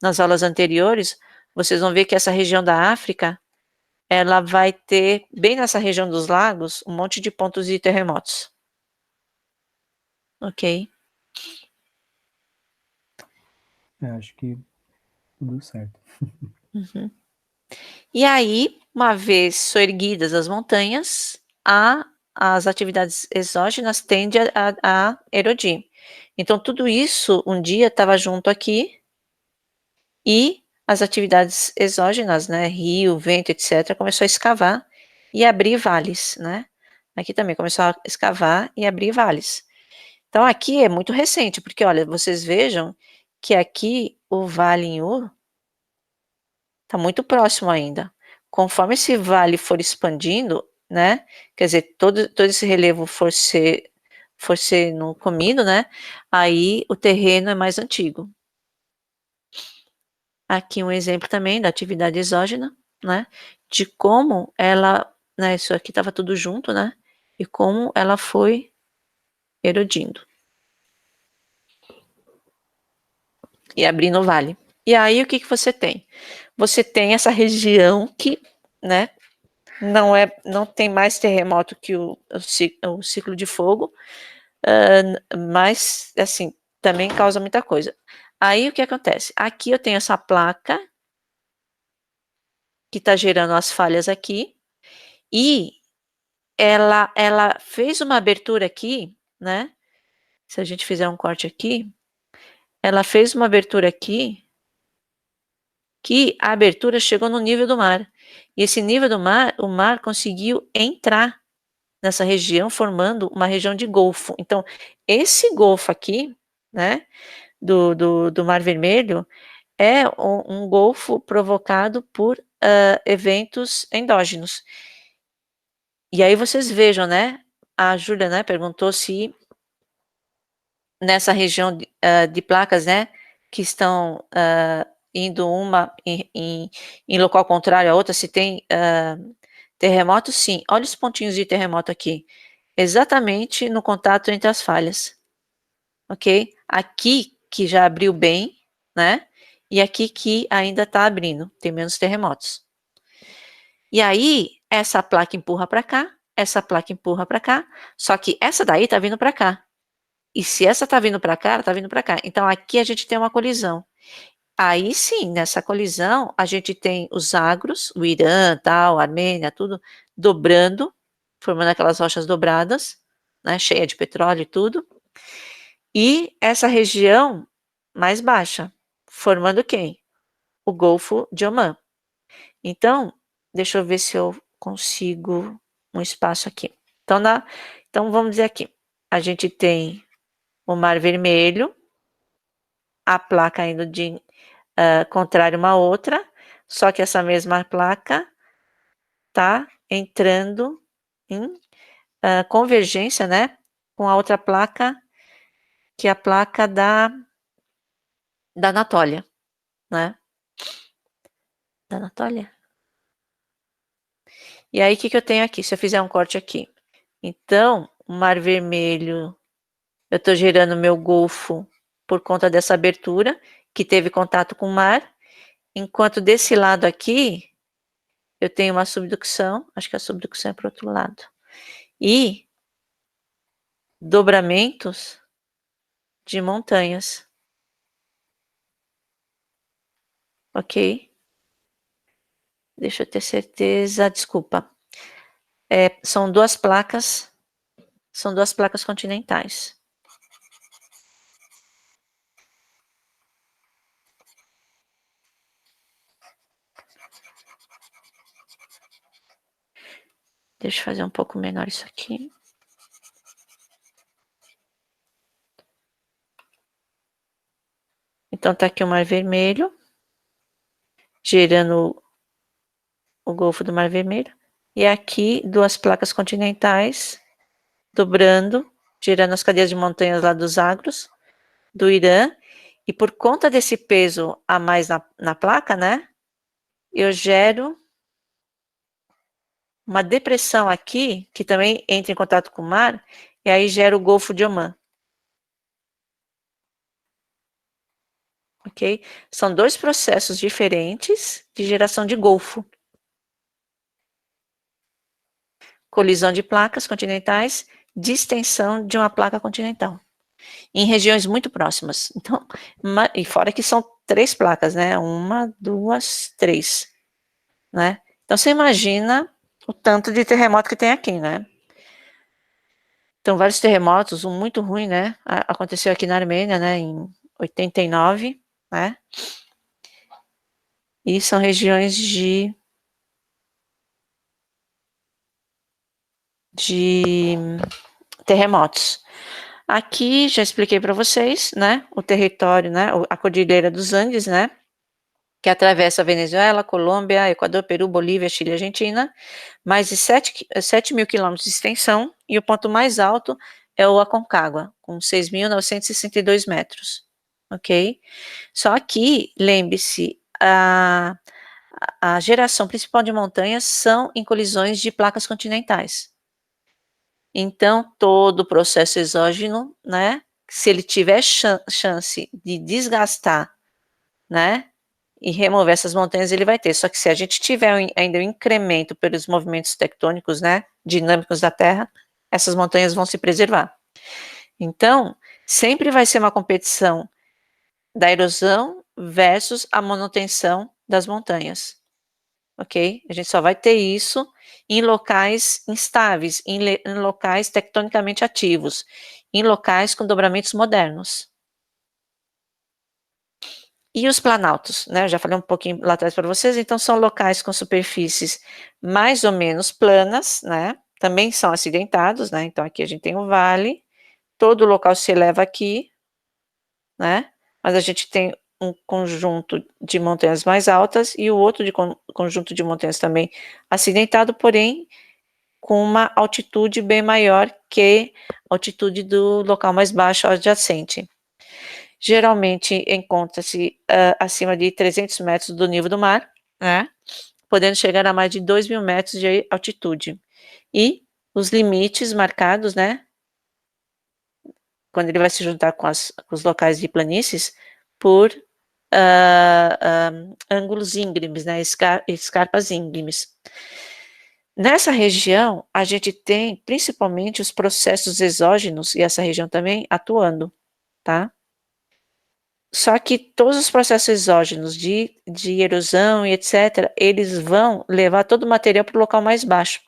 nas aulas anteriores, vocês vão ver que essa região da África, ela vai ter, bem nessa região dos lagos, um monte de pontos de terremotos. Ok? Acho que tudo certo. Uhum. E aí, uma vez soerguidas as montanhas, as atividades exógenas tendem a erodir. Então, tudo isso um dia estava junto aqui e as atividades exógenas, né, rio, vento, etc., começou a escavar e abrir vales, né? Aqui também começou a escavar e abrir vales. Então, aqui é muito recente, porque, olha, vocês vejam que aqui o Vale Inhu está muito próximo ainda. Conforme esse vale for expandindo, né? Quer dizer, todo esse relevo for sendo comido, né? Aí o terreno é mais antigo. Aqui um exemplo também da atividade exógena, né? De como ela, né? Isso aqui estava tudo junto, né? E como ela foi erodindo e abrindo o vale. E aí o que você tem? Você tem essa região que, né? Não tem mais terremoto que o ciclo de fogo, mas assim também causa muita coisa. Aí o que acontece? Aqui eu tenho essa placa que está gerando as falhas aqui e ela fez uma abertura aqui, né? Se a gente fizer um corte aqui, ela fez uma abertura aqui que a abertura chegou no nível do mar. E esse nível do mar, o mar conseguiu entrar nessa região, formando uma região de golfo. Então, esse golfo aqui, né, do Mar Vermelho, é um golfo provocado por eventos endógenos. E aí vocês vejam, né, a Júlia, né, perguntou se nessa região de placas, né, que estão indo uma em local contrário à outra, se tem terremoto, sim. Olha os pontinhos de terremoto aqui. Exatamente no contato entre as falhas. Ok? Aqui que já abriu bem, né? E aqui que ainda está abrindo, tem menos terremotos. E aí, essa placa empurra para cá, essa placa empurra para cá, só que essa daí está vindo para cá. E se essa está vindo para cá, ela está vindo para cá. Então, aqui a gente tem uma colisão. Aí sim, nessa colisão, a gente tem os agros, o Irã, tal, a Armênia, tudo, dobrando, formando aquelas rochas dobradas, né, cheia de petróleo e tudo. E essa região mais baixa, formando quem? O Golfo de Omã. Então, deixa eu ver se eu consigo um espaço aqui. Então vamos dizer aqui, a gente tem o Mar Vermelho, a placa indo de contrário uma outra, só que essa mesma placa tá entrando em convergência, né, com a outra placa, que é a placa da Anatólia, né? Da Anatólia? E aí, o que eu tenho aqui? Se eu fizer um corte aqui. Então, o Mar Vermelho, eu estou gerando meu golfo por conta dessa abertura, que teve contato com o mar, enquanto desse lado aqui, eu tenho uma subducção, acho que a subducção é para o outro lado, e dobramentos de montanhas. Ok? Deixa eu ter certeza, desculpa. São duas placas continentais. Deixa eu fazer um pouco menor isso aqui. Então tá aqui o Mar Vermelho, gerando o Golfo do Mar Vermelho. E aqui duas placas continentais, dobrando, gerando as cadeias de montanhas lá dos Zagros, do Irã. E por conta desse peso a mais na placa, né? Eu gero uma depressão aqui, que também entra em contato com o mar, e aí gera o Golfo de Omã. Ok? São dois processos diferentes de geração de golfo. Colisão de placas continentais, distensão de uma placa continental. Em regiões muito próximas. Então, e fora que são 3 placas, né? 1, 2, 3. Né? Então, você imagina o tanto de terremoto que tem aqui, né? Então, vários terremotos, um muito ruim, né? Aconteceu aqui na Armênia, né? Em 89, né? E são regiões de terremotos. Aqui já expliquei para vocês, né? O território, né? A Cordilheira dos Andes, né? Que atravessa a Venezuela, Colômbia, Equador, Peru, Bolívia, Chile e Argentina, mais de 7 mil quilômetros de extensão, e o ponto mais alto é o Aconcagua, com 6.962 metros, ok? Só que, lembre-se, a geração principal de montanhas são em colisões de placas continentais. Então, todo o processo exógeno, né, se ele tiver chance de desgastar, né, e remover essas montanhas, ele vai ter. Só que se a gente tiver ainda um incremento pelos movimentos tectônicos, né, dinâmicos da Terra, essas montanhas vão se preservar. Então, sempre vai ser uma competição da erosão versus a manutenção das montanhas. Ok? A gente só vai ter isso em locais instáveis, em locais tectonicamente ativos, em locais com dobramentos modernos. E os planaltos, né? Eu já falei um pouquinho lá atrás para vocês, então são locais com superfícies mais ou menos planas, né? Também são acidentados, né? Então aqui a gente tem um vale, todo o local se eleva aqui, né? Mas a gente tem um conjunto de montanhas mais altas e o outro conjunto de montanhas também acidentado, porém com uma altitude bem maior que a altitude do local mais baixo adjacente. Geralmente encontra-se acima de 300 metros do nível do mar, né? Podendo chegar a mais de 2.000 metros de altitude. E os limites marcados, né? Quando ele vai se juntar com os locais de planícies, por ângulos íngremes, né? Escarpas íngremes. Nessa região, a gente tem principalmente os processos exógenos, e essa região também, atuando, tá? Só que todos os processos exógenos de erosão e etc., eles vão levar todo o material para o local mais baixo.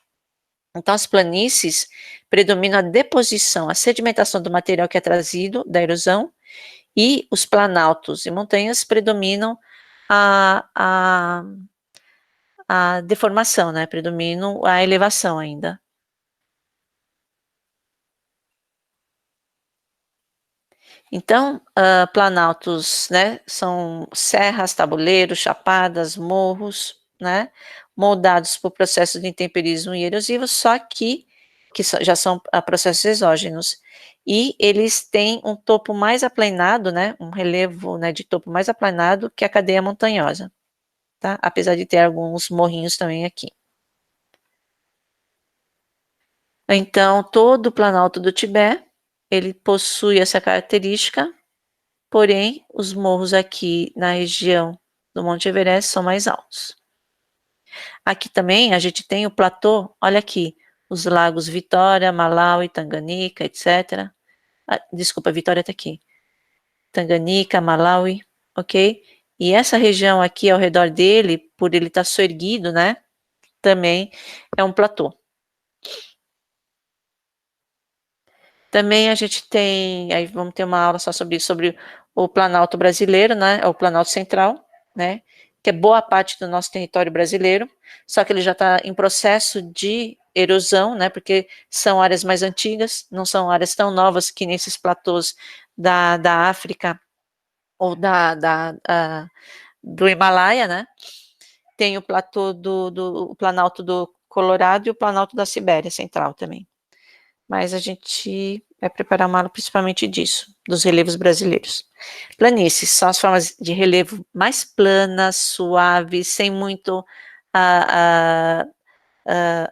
Então, as planícies predominam a deposição, a sedimentação do material que é trazido da erosão, e os planaltos e montanhas predominam a deformação, né? Predominam a elevação ainda. Então, planaltos, né, são serras, tabuleiros, chapadas, morros, né, moldados por processos de intemperismo e erosivos, só que que já são processos exógenos. E eles têm um topo mais aplanado, né, um relevo, né, de topo mais aplanado que a cadeia montanhosa, tá? Apesar de ter alguns morrinhos também aqui. Então, todo o Planalto do Tibete, ele possui essa característica, porém, os morros aqui na região do Monte Everest são mais altos. Aqui também a gente tem o platô, olha aqui, os lagos Vitória, Malawi, Tanganica, etc. Desculpa, Vitória está aqui. Tanganica, Malawi, ok? E essa região aqui ao redor dele, por ele estar soerguido, né? Também é um platô. Também a gente tem, aí vamos ter uma aula só sobre isso, sobre o Planalto brasileiro, né? O Planalto Central, né? Que é boa parte do nosso território brasileiro, só que ele já está em processo de erosão, né? Porque são áreas mais antigas, não são áreas tão novas que nesses platôs da África ou do Himalaia, né? Tem o platô o Planalto do Colorado e o Planalto da Sibéria Central também. Mas a gente vai preparar uma aula principalmente disso, dos relevos brasileiros. Planícies são as formas de relevo mais planas, suaves, sem muito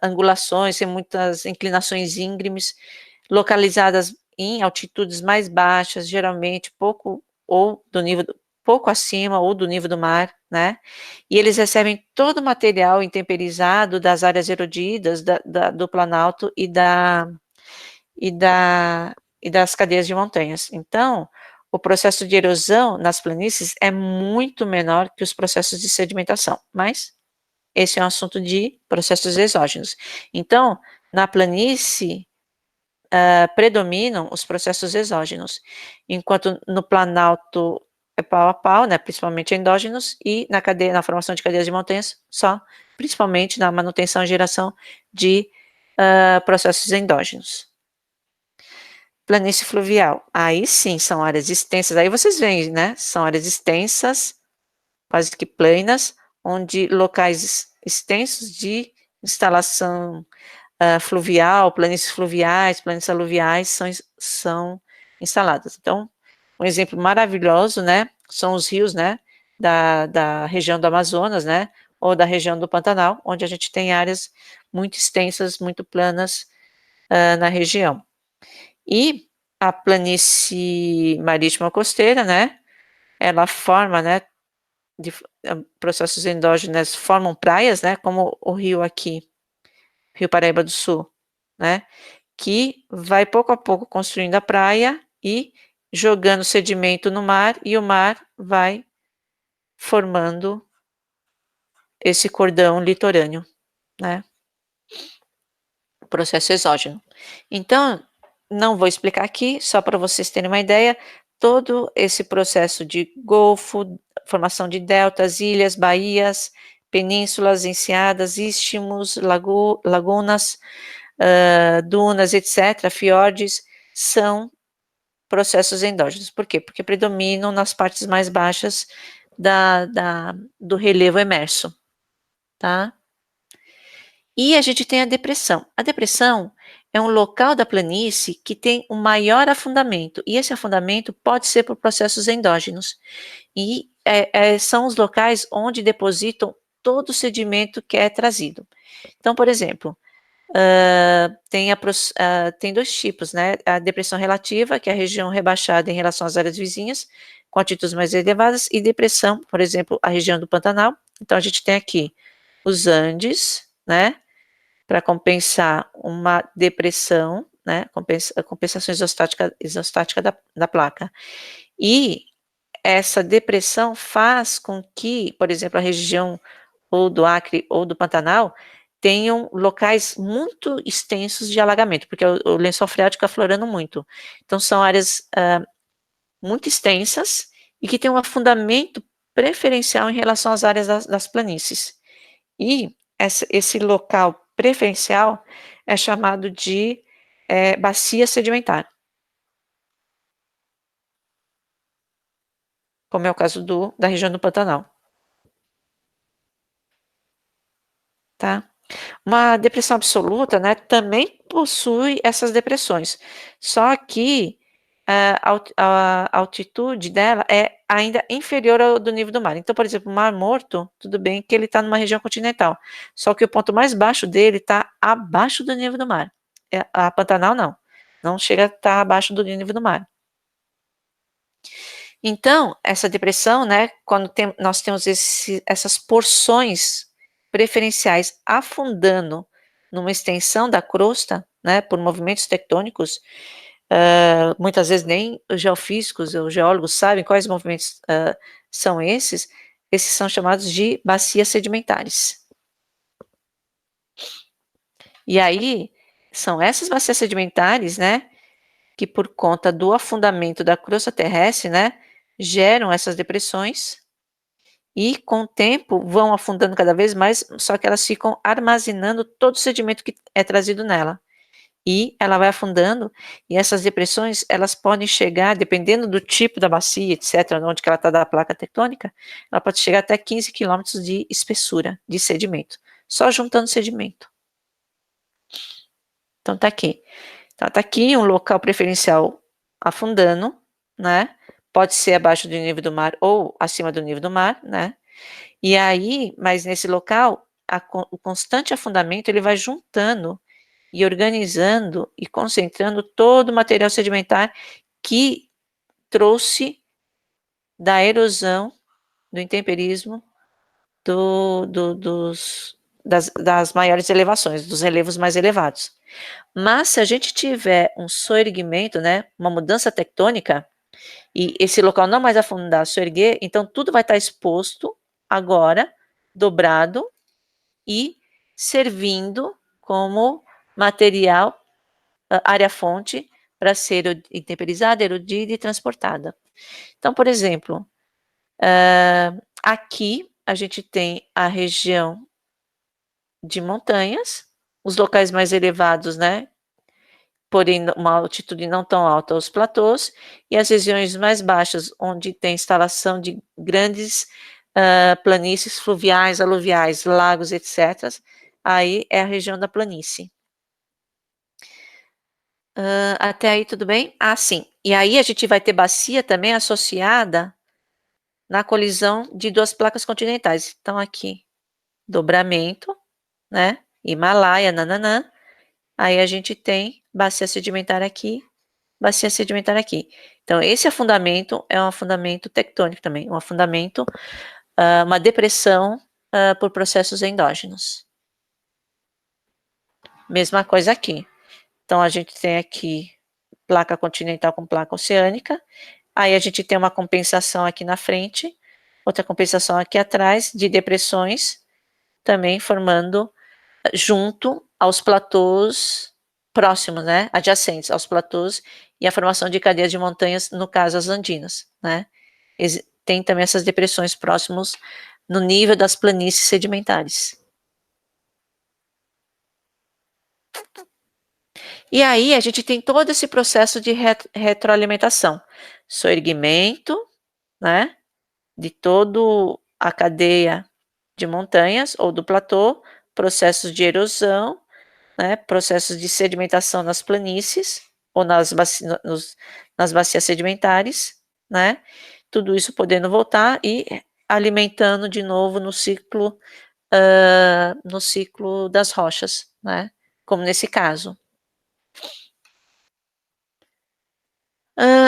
angulações, sem muitas inclinações íngremes, localizadas em altitudes mais baixas, geralmente pouco acima ou do nível do mar, né? E eles recebem todo o material intemperizado das áreas erodidas do Planalto e das cadeias de montanhas. Então, o processo de erosão nas planícies é muito menor que os processos de sedimentação, mas esse é um assunto de processos exógenos. Então, na planície, predominam os processos exógenos, enquanto no Planalto é pau a pau, né, principalmente endógenos, e na formação de cadeias de montanhas, só, principalmente na manutenção e geração de processos endógenos. Planície fluvial, aí sim, são áreas extensas, aí vocês veem, né, são áreas extensas, quase que planas, onde locais extensos de instalação fluvial, planícies fluviais, planícies aluviais são instaladas. Então, um exemplo maravilhoso, né, são os rios, né, da região do Amazonas, né, ou da região do Pantanal, onde a gente tem áreas muito extensas, muito planas na região. E a planície marítima costeira, né, ela forma, né, processos endógenos formam praias, né, como o rio aqui, Rio Paraíba do Sul, né, que vai pouco a pouco construindo a praia e jogando sedimento no mar, e o mar vai formando esse cordão litorâneo, né, o processo exógeno. Então, não vou explicar aqui, só para vocês terem uma ideia, todo esse processo de golfo, formação de deltas, ilhas, baías, penínsulas, enseadas, istmos, lagunas, dunas, etc., fiordes, são processos endógenos. Por quê? Porque predominam nas partes mais baixas do relevo emerso, tá? E a gente tem a depressão. A depressão é um local da planície que tem um maior afundamento, e esse afundamento pode ser por processos endógenos. E são os locais onde depositam todo o sedimento que é trazido. Então, por exemplo, tem dois tipos, né? A depressão relativa, que é a região rebaixada em relação às áreas vizinhas, com altitudes mais elevadas, e depressão, por exemplo, a região do Pantanal. Então, a gente tem aqui os Andes, né? Para compensar uma depressão, né? Compensação isostática da placa. E essa depressão faz com que, por exemplo, a região ou do Acre ou do Pantanal tenham locais muito extensos de alagamento, porque o lençol freático aflorando muito. Então, são áreas muito extensas e que têm um afundamento preferencial em relação às áreas das planícies. E esse local preferencial é chamado de bacia sedimentar, como é o caso da região do Pantanal. Tá? Uma depressão absoluta, né, também possui essas depressões, só que a altitude dela é ainda inferior ao do nível do mar. Então, por exemplo, o Mar Morto, tudo bem que ele está numa região continental, só que o ponto mais baixo dele está abaixo do nível do mar. A Pantanal não chega a estar abaixo do nível do mar. Então, essa depressão, né, quando nós temos essas porções preferenciais afundando numa extensão da crosta, né, por movimentos tectônicos, muitas vezes nem os geofísicos, os geólogos sabem quais movimentos são esses são chamados de bacias sedimentares. E aí, são essas bacias sedimentares, né, que por conta do afundamento da crosta terrestre, né, geram essas depressões e com o tempo vão afundando cada vez mais, só que elas ficam armazenando todo o sedimento que é trazido nela. E ela vai afundando, e essas depressões, elas podem chegar, dependendo do tipo da bacia, etc., onde que ela está da placa tectônica, ela pode chegar até 15 quilômetros de espessura de sedimento, só juntando sedimento. Então tá aqui. Então tá aqui um local preferencial afundando, né? Pode ser abaixo do nível do mar ou acima do nível do mar, né? E aí, mas nesse local, o constante afundamento, ele vai juntando e organizando e concentrando todo o material sedimentar que trouxe da erosão, do intemperismo, das maiores elevações, dos relevos mais elevados. Mas se a gente tiver um soerguimento, né, uma mudança tectônica, e esse local não mais afundar, soerguer, então tudo vai estar exposto agora, dobrado e servindo como material, área-fonte, para ser intemperizada, erodida e transportada. Então, por exemplo, aqui a gente tem a região de montanhas, os locais mais elevados, né, porém uma altitude não tão alta, os platôs, e as regiões mais baixas, onde tem instalação de grandes planícies fluviais, aluviais, lagos, etc. Aí é a região da planície. Até aí tudo bem? Ah, sim. E aí a gente vai ter bacia também associada na colisão de duas placas continentais. Então aqui, dobramento, né? Himalaia, nananã. Aí a gente tem bacia sedimentar aqui, bacia sedimentar aqui. Então esse afundamento é um afundamento tectônico também, um afundamento, uma depressão por processos endógenos. Mesma coisa aqui. Então a gente tem aqui placa continental com placa oceânica. Aí a gente tem uma compensação aqui na frente, outra compensação aqui atrás, de depressões, também formando junto aos platôs próximos, né, adjacentes aos platôs, e a formação de cadeias de montanhas, no caso as andinas, né. Tem também essas depressões próximos no nível das planícies sedimentares. E aí a gente tem todo esse processo de retroalimentação, soerguimento, né, de toda a cadeia de montanhas ou do platô, processos de erosão, né, processos de sedimentação nas planícies ou nas bacias sedimentares, né, tudo isso podendo voltar e alimentando de novo no ciclo das rochas, né, como nesse caso.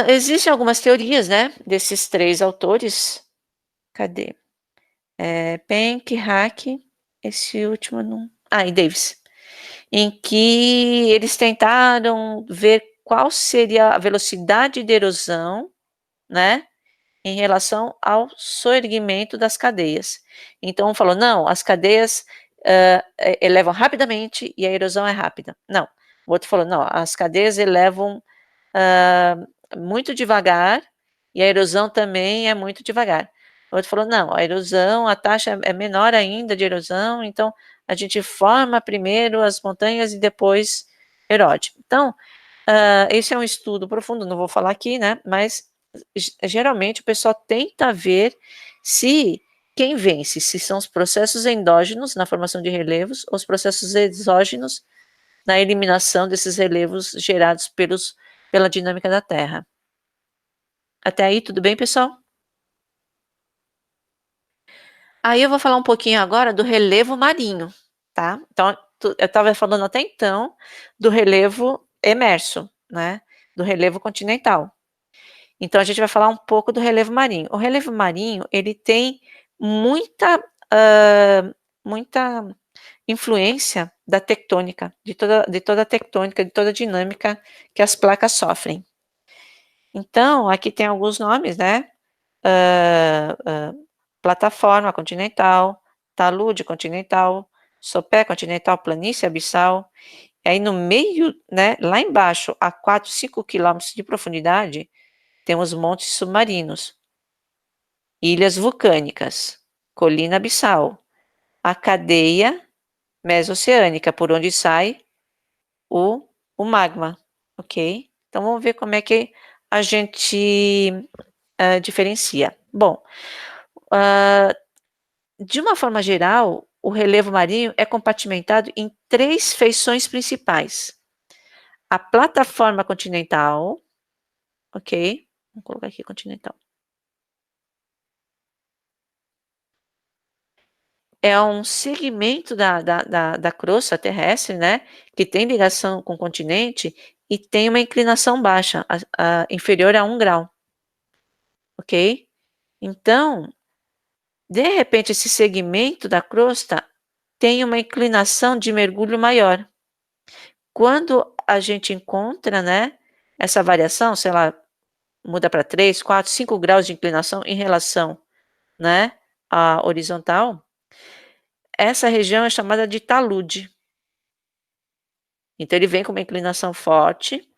Existem algumas teorias, né, desses três autores. Cadê? Penck, Hack, esse último não. E Davis. Em que eles tentaram ver qual seria a velocidade de erosão, né, em relação ao soerguimento das cadeias. Então, um falou, não, as cadeias elevam rapidamente e a erosão é rápida. Não. O outro falou, não, as cadeias elevam muito devagar e a erosão também é muito devagar. O outro falou, não, a erosão, a taxa é menor ainda de erosão, então a gente forma primeiro as montanhas e depois erode. Então, esse é um estudo profundo, não vou falar aqui, né, mas geralmente o pessoal tenta ver se quem vence, se são os processos endógenos na formação de relevos ou os processos exógenos na eliminação desses relevos gerados pela dinâmica da Terra. Até aí, tudo bem, pessoal? Aí eu vou falar um pouquinho agora do relevo marinho, tá? Então, eu estava falando até então do relevo emerso, né? Do relevo continental. Então, a gente vai falar um pouco do relevo marinho. O relevo marinho, ele tem muita influência da tectônica, de toda a tectônica, de toda a dinâmica que as placas sofrem. Então, aqui tem alguns nomes, né? Plataforma continental, talude continental, sopé continental, planície abissal. E aí no meio, né, lá embaixo, a 4, 5 quilômetros de profundidade, temos montes submarinos, ilhas vulcânicas, colina abissal, a cadeia mesoceânica, por onde sai o magma, ok? Então vamos ver como é que a gente diferencia. Bom, de uma forma geral, o relevo marinho é compartimentado em 3 feições principais. A plataforma continental, ok? Vamos colocar aqui continental. É um segmento da crosta terrestre, né? Que tem ligação com o continente e tem uma inclinação baixa, inferior a 1 grau, ok? Então, de repente, esse segmento da crosta tem uma inclinação de mergulho maior. Quando a gente encontra, né, essa variação, sei lá, muda para 3, 4, 5 graus de inclinação em relação, né, à horizontal, essa região é chamada de talude. Então ele vem com uma inclinação forte.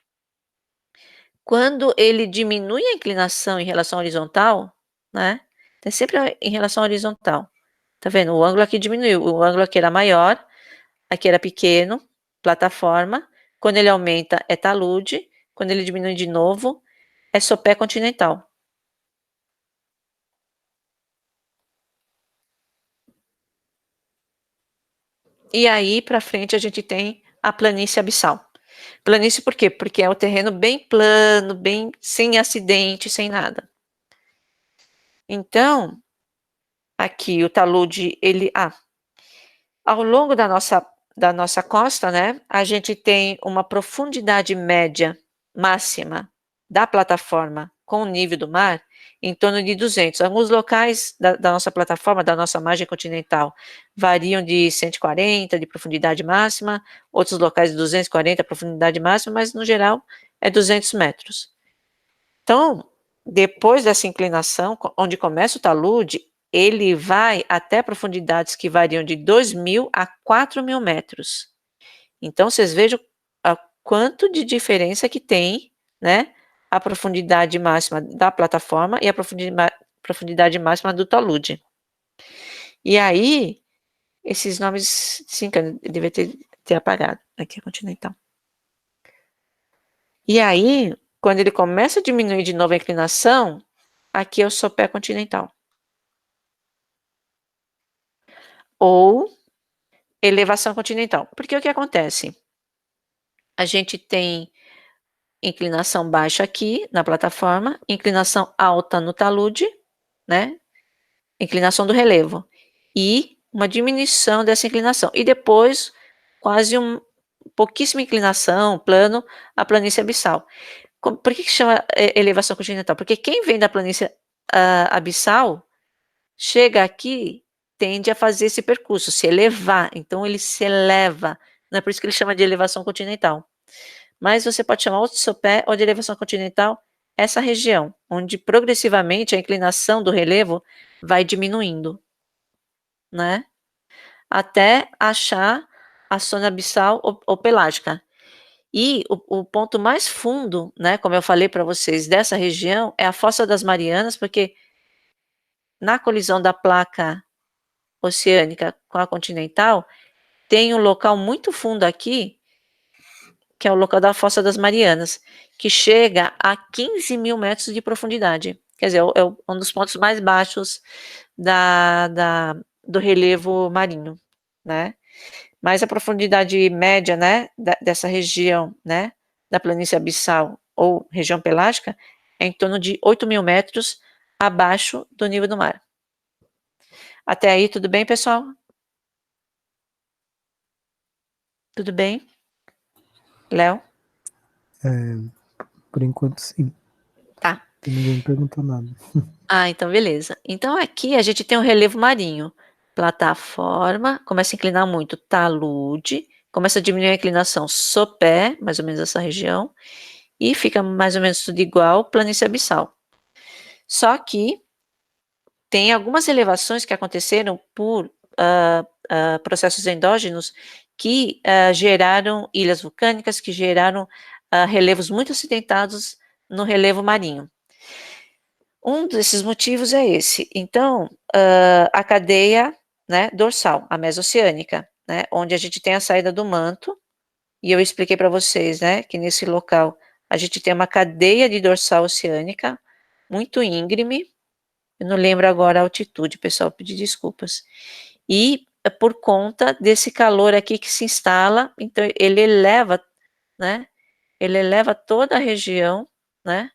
Quando ele diminui a inclinação em relação à horizontal, né, é sempre em relação à horizontal. Tá vendo? O ângulo aqui diminuiu, o ângulo aqui era maior, aqui era pequeno, plataforma. Quando ele aumenta é talude, quando ele diminui de novo é sopé continental. E aí para frente a gente tem a planície abissal. Planície por quê? Porque é o terreno bem plano, bem sem acidente, sem nada. Então, aqui o talude, ele ao longo da nossa costa, né, a gente tem uma profundidade média máxima da plataforma com o nível do mar em torno de 200. Alguns locais da nossa plataforma, da nossa margem continental, variam de 140 de profundidade máxima, outros locais de 240 profundidade máxima, mas no geral é 200 metros. Então, depois dessa inclinação, onde começa o talude, ele vai até profundidades que variam de 2.000 a 4.000 metros. Então, vocês vejam quanto de diferença que tem, né, a profundidade máxima da plataforma e a profundidade máxima do talude. E aí, esses nomes, sim, que eu devia ter apagado. Aqui é continental. E aí, quando ele começa a diminuir de novo a inclinação, aqui é o sopé continental. Ou elevação continental. Porque o que acontece? A gente tem inclinação baixa aqui na plataforma, inclinação alta no talude, né? Inclinação do relevo. E uma diminuição dessa inclinação. E depois, quase pouquíssima inclinação, plano, a planície abissal. Por que chama elevação continental? Porque quem vem da planície abissal, chega aqui, tende a fazer esse percurso, se elevar. Então, ele se eleva. Não é por isso que ele chama de elevação continental. Mas você pode chamar ou de sopé ou de elevação continental essa região, onde progressivamente a inclinação do relevo vai diminuindo, né? Até achar a zona abissal ou pelágica. E o ponto mais fundo, né, como eu falei para vocês, dessa região é a Fossa das Marianas, porque na colisão da placa oceânica com a continental, tem um local muito fundo aqui, que é o local da Fossa das Marianas, que chega a 15.000 metros de profundidade. Quer dizer, é um dos pontos mais baixos do relevo marinho, né? Mas a profundidade média, né, dessa região, né, da planície abissal ou região pelágica é em torno de 8.000 metros abaixo do nível do mar. Até aí, tudo bem, pessoal? Tudo bem? Léo? Por enquanto, sim. Tá. E ninguém perguntou nada. Ah, então beleza. Então aqui a gente tem um relevo marinho. Plataforma, começa a inclinar muito, talude, começa a diminuir a inclinação, sopé, mais ou menos essa região, e fica mais ou menos tudo igual, planície abissal. Só que tem algumas elevações que aconteceram por processos endógenos que geraram ilhas vulcânicas, que geraram relevos muito acidentados no relevo marinho. Um desses motivos é esse. Então, a cadeia, né, dorsal, a mesoceânica, né, onde a gente tem a saída do manto, e eu expliquei para vocês, né, que nesse local a gente tem uma cadeia de dorsal oceânica muito íngreme. Eu não lembro agora a altitude, pessoal, pedi desculpas. E por conta desse calor aqui que se instala, então ele eleva, né, ele eleva toda a região, né,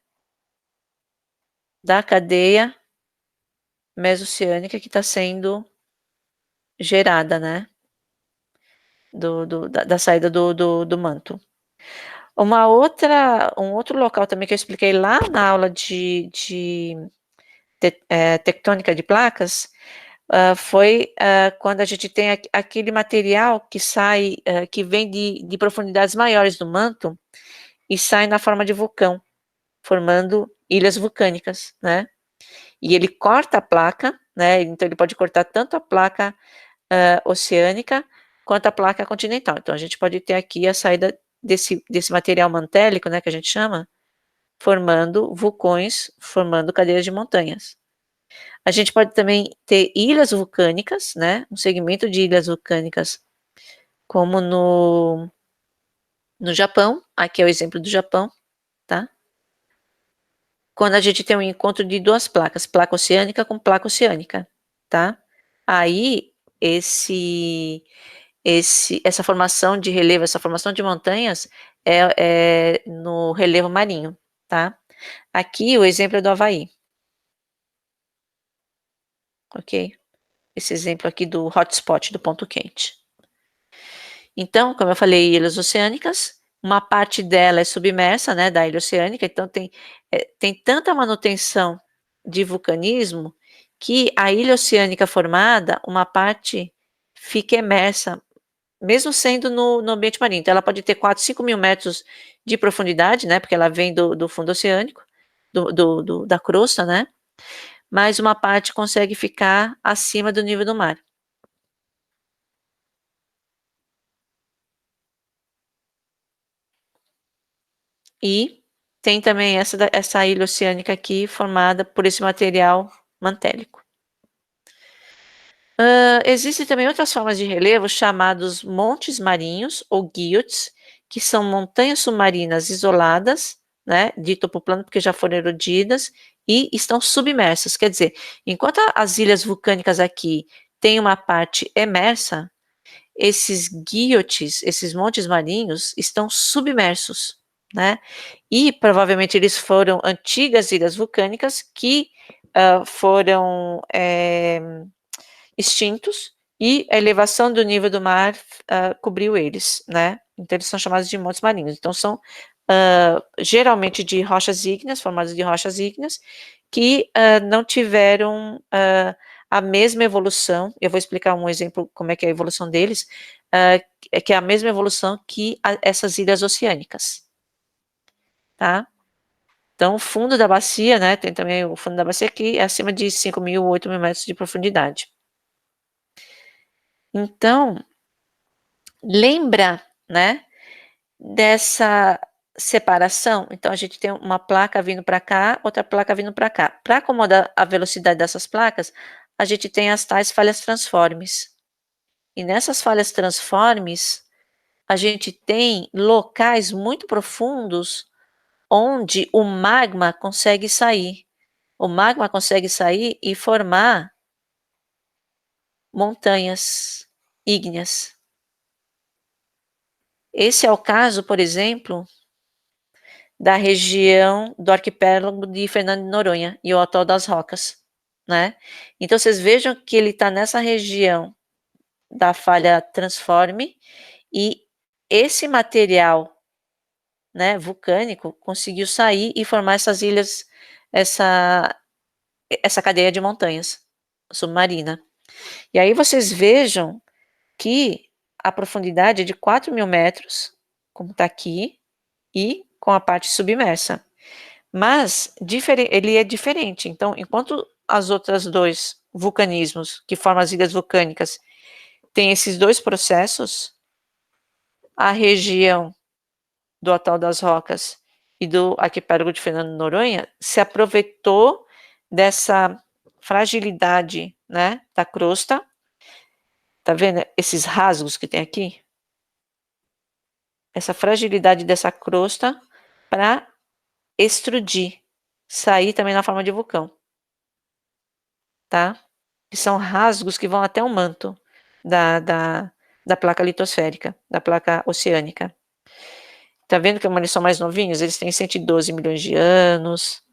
da cadeia mesoceânica que está sendo gerada, né? Da saída do manto. Um outro local também que eu expliquei lá na aula de tectônica de placas foi quando a gente tem aquele material que sai, que vem de profundidades maiores do manto e sai na forma de vulcão, formando ilhas vulcânicas, né? E ele corta a placa, né? Então ele pode cortar tanto a placa oceânica quanto a placa continental. Então a gente pode ter aqui a saída desse material mantélico, né, que a gente chama, formando vulcões, formando cadeias de montanhas. A gente pode também ter ilhas vulcânicas, né, um segmento de ilhas vulcânicas, como no Japão. Aqui é o exemplo do Japão, tá? Quando a gente tem um encontro de duas placas, placa oceânica com placa oceânica, tá? Aí essa formação de relevo, essa formação de montanhas é no relevo marinho, tá? Aqui o exemplo é do Havaí, ok? Esse exemplo aqui do hotspot, do ponto quente. Então, como eu falei, ilhas oceânicas, uma parte dela é submersa, né, da ilha oceânica, então tem tanta manutenção de vulcanismo que a ilha oceânica formada, uma parte fica imersa mesmo sendo no ambiente marinho. Então, ela pode ter 4, 5 mil metros de profundidade, né? Porque ela vem do fundo oceânico, da crosta, né? Mas uma parte consegue ficar acima do nível do mar. E tem também essa ilha oceânica aqui formada por esse material mantélico. Existem também outras formas de relevo chamados montes marinhos ou guillots, que são montanhas submarinas isoladas, né, de topo plano porque já foram erodidas e estão submersas. Quer dizer, enquanto as ilhas vulcânicas aqui têm uma parte emersa, esses guillots, esses montes marinhos, estão submersos, né? E provavelmente eles foram antigas ilhas vulcânicas que foram extintos e a elevação do nível do mar cobriu eles, né? Então eles são chamados de montes marinhos. Então são geralmente de rochas ígneas, formados de rochas ígneas, que não tiveram a mesma evolução. Eu vou explicar um exemplo como é que é a evolução deles, que é a mesma evolução que essas ilhas oceânicas, tá? Então, o fundo da bacia, né, tem também o fundo da bacia que é acima de 5.000, 8.000 metros de profundidade. Então, lembra, né, dessa separação? Então, a gente tem uma placa vindo para cá, outra placa vindo para cá. Para acomodar a velocidade dessas placas, a gente tem as tais falhas transformes. E nessas falhas transformes, a gente tem locais muito profundos onde o magma consegue sair. O magma consegue sair e formar montanhas ígneas. Esse é o caso, por exemplo, da região do arquipélago de Fernando de Noronha e o Atol das Rocas, né? Então, vocês vejam que ele está nessa região da falha transforme e esse material, né, vulcânico conseguiu sair e formar essas ilhas, essa cadeia de montanhas submarina. E aí vocês vejam que a profundidade é de 4.000 metros, como está aqui, e com a parte submersa. Mas ele é diferente. Então, enquanto as outras dois vulcanismos que formam as ilhas vulcânicas têm esses dois processos, a região do Atol das Rocas e do arquipélago de Fernando de Noronha se aproveitou dessa fragilidade, né, da crosta. Tá vendo esses rasgos que tem aqui? Essa fragilidade dessa crosta para extrudir, sair também na forma de vulcão, tá? Que são rasgos que vão até o manto da placa litosférica, da placa oceânica. Tá vendo que eles são mais novinhos? Eles têm 112 milhões de anos,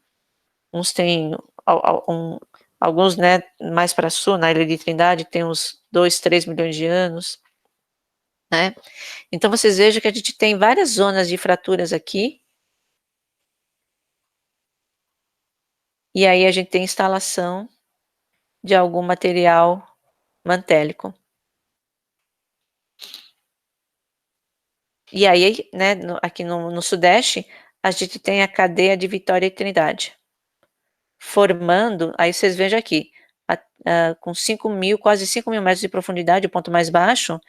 uns têm, alguns, né, mais para sul, na Ilha de Trindade, tem uns 2, 3 milhões de anos, né? Então, vocês vejam que a gente tem várias zonas de fraturas aqui, e aí a gente tem instalação de algum material mantélico. E aí, né, aqui no Sudeste, a gente tem a cadeia de Vitória e Trindade, formando, aí vocês vejam aqui, com 5.000, quase 5.000 metros de profundidade, o ponto mais baixo.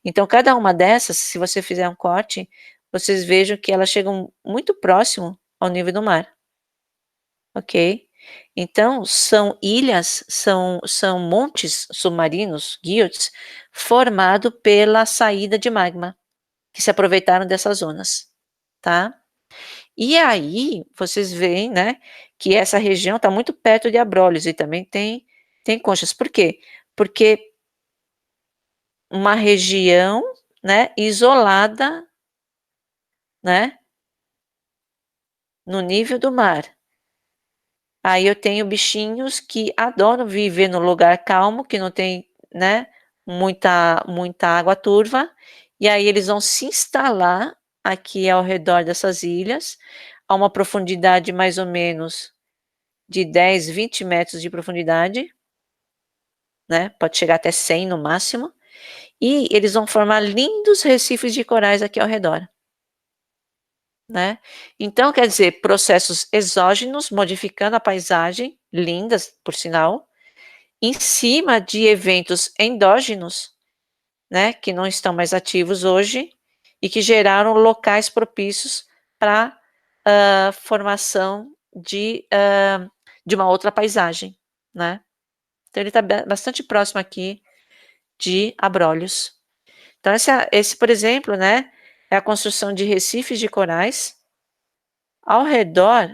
Então, cada uma dessas, se você fizer um corte, vocês vejam que elas chegam muito próximo ao nível do mar. Ok? Então, são ilhas, são montes submarinos, guilts, formados pela saída de magma, que se aproveitaram dessas zonas, tá? E aí, vocês veem, né, que essa região está muito perto de Abrolhos e também tem conchas. Por quê? Porque uma região, né, isolada, né, no nível do mar. Aí eu tenho bichinhos que adoram viver no lugar calmo, que não tem, né, muita água turva, e aí eles vão se instalar aqui ao redor dessas ilhas, a uma profundidade mais ou menos de 10, 20 metros de profundidade, né, pode chegar até 100 no máximo, e eles vão formar lindos recifes de corais aqui ao redor. Né? Então, quer dizer, processos exógenos modificando a paisagem, lindas, por sinal, em cima de eventos endógenos, né, que não estão mais ativos hoje e que geraram locais propícios para formação de uma outra paisagem, né? Então, ele está bastante próximo aqui de Abrolhos. Então, esse, por exemplo, né, é a construção de recifes de corais ao redor,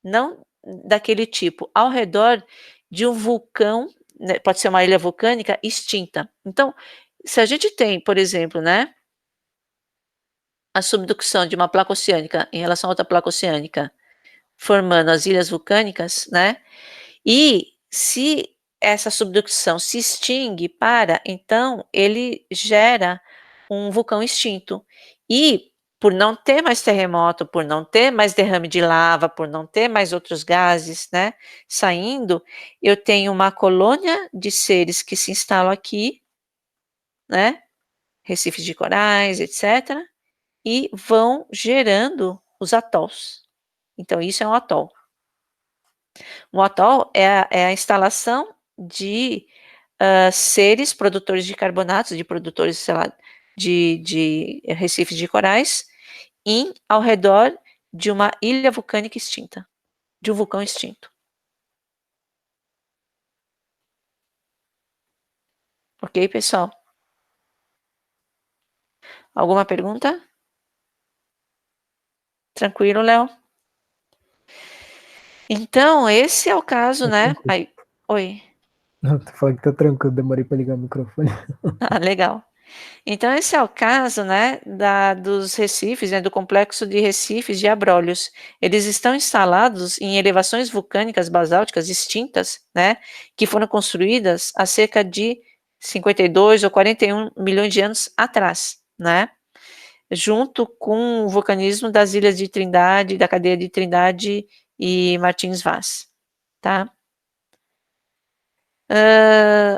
não daquele tipo, ao redor de um vulcão, né, pode ser uma ilha vulcânica extinta. Então, se a gente tem, por exemplo, né, a subducção de uma placa oceânica em relação a outra placa oceânica, formando as ilhas vulcânicas, né, e se essa subducção se extingue então ele gera um vulcão extinto. E por não ter mais terremoto, por não ter mais derrame de lava, por não ter mais outros gases, né, saindo, eu tenho uma colônia de seres que se instalam aqui, né, recifes de corais, etc., e vão gerando os atols. Então, isso é um atol. Um atol é a instalação de seres produtores de carbonatos, de produtores, sei lá, de recifes de corais, ao redor de uma ilha vulcânica extinta, de um vulcão extinto. Ok, pessoal? Alguma pergunta? Tranquilo, Léo? Então, esse é o caso, né? Aí, oi. Não, tô falando que tá tranquilo, demorei pra ligar o microfone. Ah, legal. Então, esse é o caso, né, dos recifes, né, do complexo de recifes de abrolhos. Eles estão instalados em elevações vulcânicas basálticas extintas, né, que foram construídas há cerca de 52 ou 41 milhões de anos atrás, né, junto com o vulcanismo das ilhas de Trindade, da cadeia de Trindade e Martins Vaz, tá?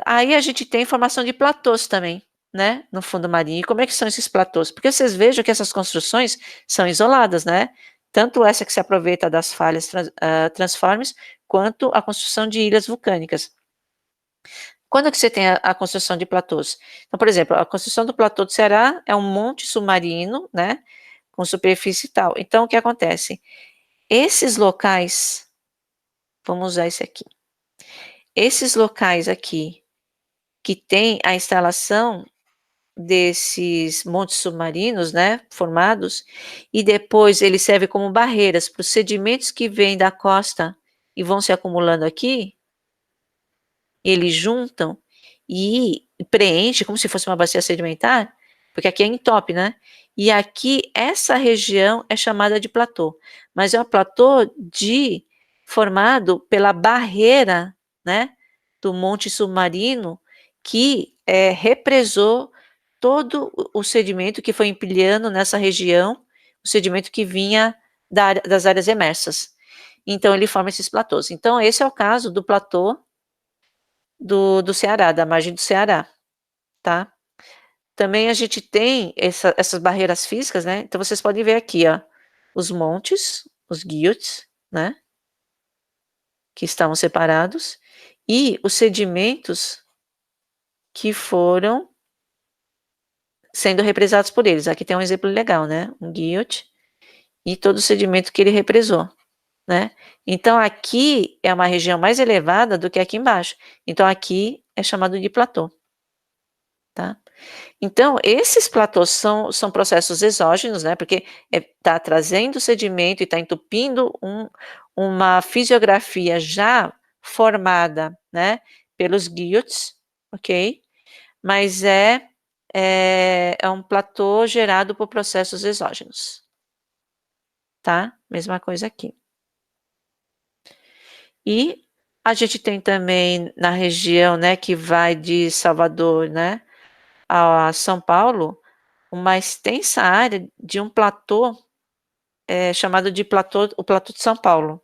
Aí a gente tem formação de platôs também, né, no fundo marinho. E como é que são esses platôs? Porque vocês vejam que essas construções são isoladas, né? Tanto essa que se aproveita das falhas transformes, quanto a construção de ilhas vulcânicas. Quando é que você tem a construção de platôs? Então, por exemplo, a construção do platô do Ceará é um monte submarino, né, com superfície e tal. Então, o que acontece? Esses locais, vamos usar esse aqui. Esses locais aqui, que tem a instalação desses montes submarinos, né, formados, e depois ele serve como barreiras para os sedimentos que vêm da costa e vão se acumulando aqui, eles juntam e preenche como se fosse uma bacia sedimentar, porque aqui é entope, né? E aqui essa região é chamada de platô, mas é um platô formado pela barreira, né, do monte submarino que represou todo o sedimento que foi empilhando nessa região, o sedimento que vinha das áreas emersas. Então ele forma esses platôs. Então esse é o caso do platô do Ceará, da margem do Ceará, tá? Também a gente tem essas barreiras físicas, né? Então vocês podem ver aqui, ó, os montes, os guilhots, né? Que estavam separados, e os sedimentos que foram sendo represados por eles. Aqui tem um exemplo legal, né? Um guilhote e todo o sedimento que ele represou, né? Então aqui é uma região mais elevada do que aqui embaixo. Então aqui é chamado de platô, tá? Então, esses platôs são processos exógenos, né? Porque está trazendo sedimento e está entupindo uma fisiografia já formada, né? Pelos guilhots, ok? Mas é um platô gerado por processos exógenos, tá? Mesma coisa aqui. E a gente tem também na região, né? Que vai de Salvador, né? A São Paulo, uma extensa área de um platô chamado de o platô de São Paulo.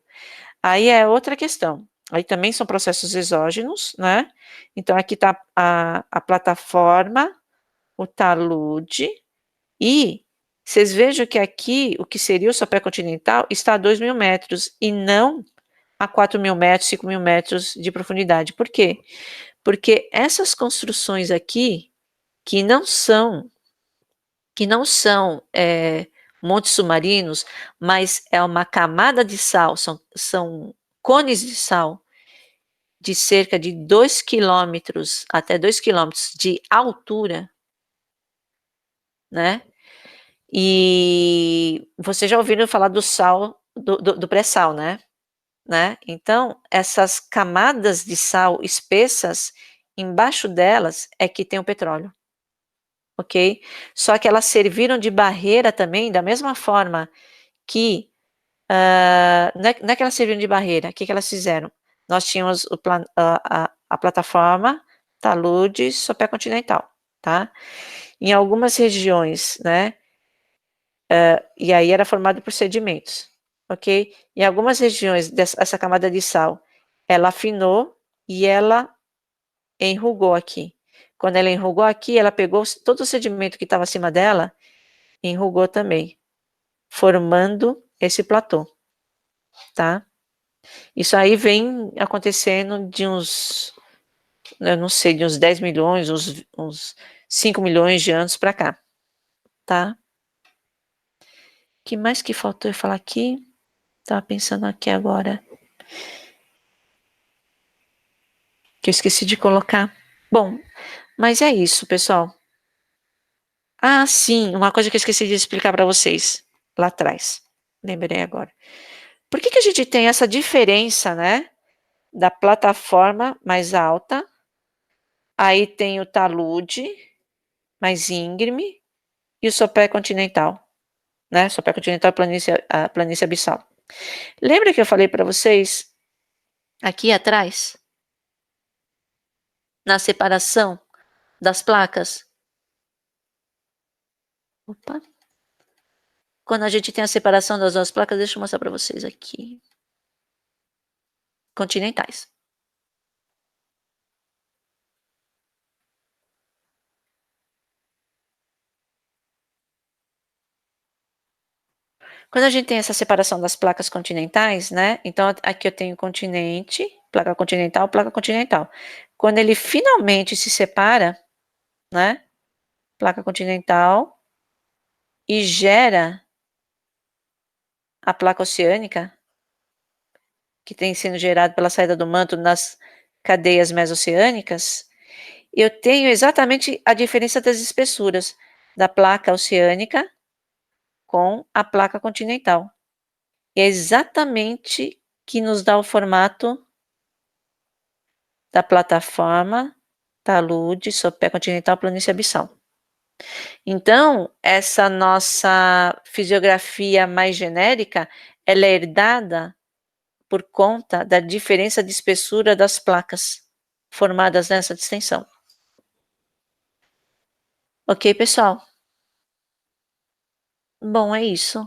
Aí é outra questão. Aí também são processos exógenos, né? Então aqui está a plataforma, o talude, e vocês vejam que aqui o que seria o sopé continental está a 2.000 metros e não a 4.000 metros, 5.000 metros de profundidade. Por quê? Porque essas construções aqui, que não são montes submarinos, mas é uma camada de sal, são cones de sal de cerca de 2 quilômetros até 2 quilômetros de altura, né? E vocês já ouviram falar do sal, do pré-sal, né? Então, essas camadas de sal espessas, embaixo delas é que tem o petróleo. Ok? Só que elas serviram de barreira também, da mesma forma que não é que elas serviram de barreira, o que elas fizeram? Nós tínhamos a plataforma, talude, sopé continental, tá? Em algumas regiões, né? E aí era formado por sedimentos, ok? Em algumas regiões essa camada de sal, ela afinou e ela enrugou aqui. Quando ela enrugou aqui, ela pegou todo o sedimento que estava acima dela, enrugou também, formando esse platô, tá? Isso aí vem acontecendo de eu não sei, de uns 10 milhões, uns 5 milhões de anos para cá, tá? O que mais que faltou eu falar aqui? Tava pensando aqui agora. Que eu esqueci de colocar. Bom, mas é isso, pessoal. Ah, sim, uma coisa que eu esqueci de explicar para vocês lá atrás. Lembrei agora. Por que a gente tem essa diferença, né? da plataforma mais alta, aí tem o talude mais íngreme e o sopé continental, né? Sopé continental e a planície abissal. Lembra que eu falei para vocês aqui atrás, na separação das placas? Opa! Quando a gente tem a separação das duas placas, deixa eu mostrar para vocês aqui. Continentais. Quando a gente tem essa separação das placas continentais, né? Então, aqui eu tenho continente, placa continental, placa continental. Quando ele finalmente se separa, né? Placa continental, e gera a placa oceânica, que tem sendo gerado pela saída do manto nas cadeias mesoceânicas, eu tenho exatamente a diferença das espessuras da placa oceânica com a placa continental. E é exatamente que nos dá o formato da plataforma, talude, sopé continental, planície abissal. Então, essa nossa fisiografia mais genérica, ela é herdada por conta da diferença de espessura das placas formadas nessa distensão. Ok, pessoal? Bom, é isso.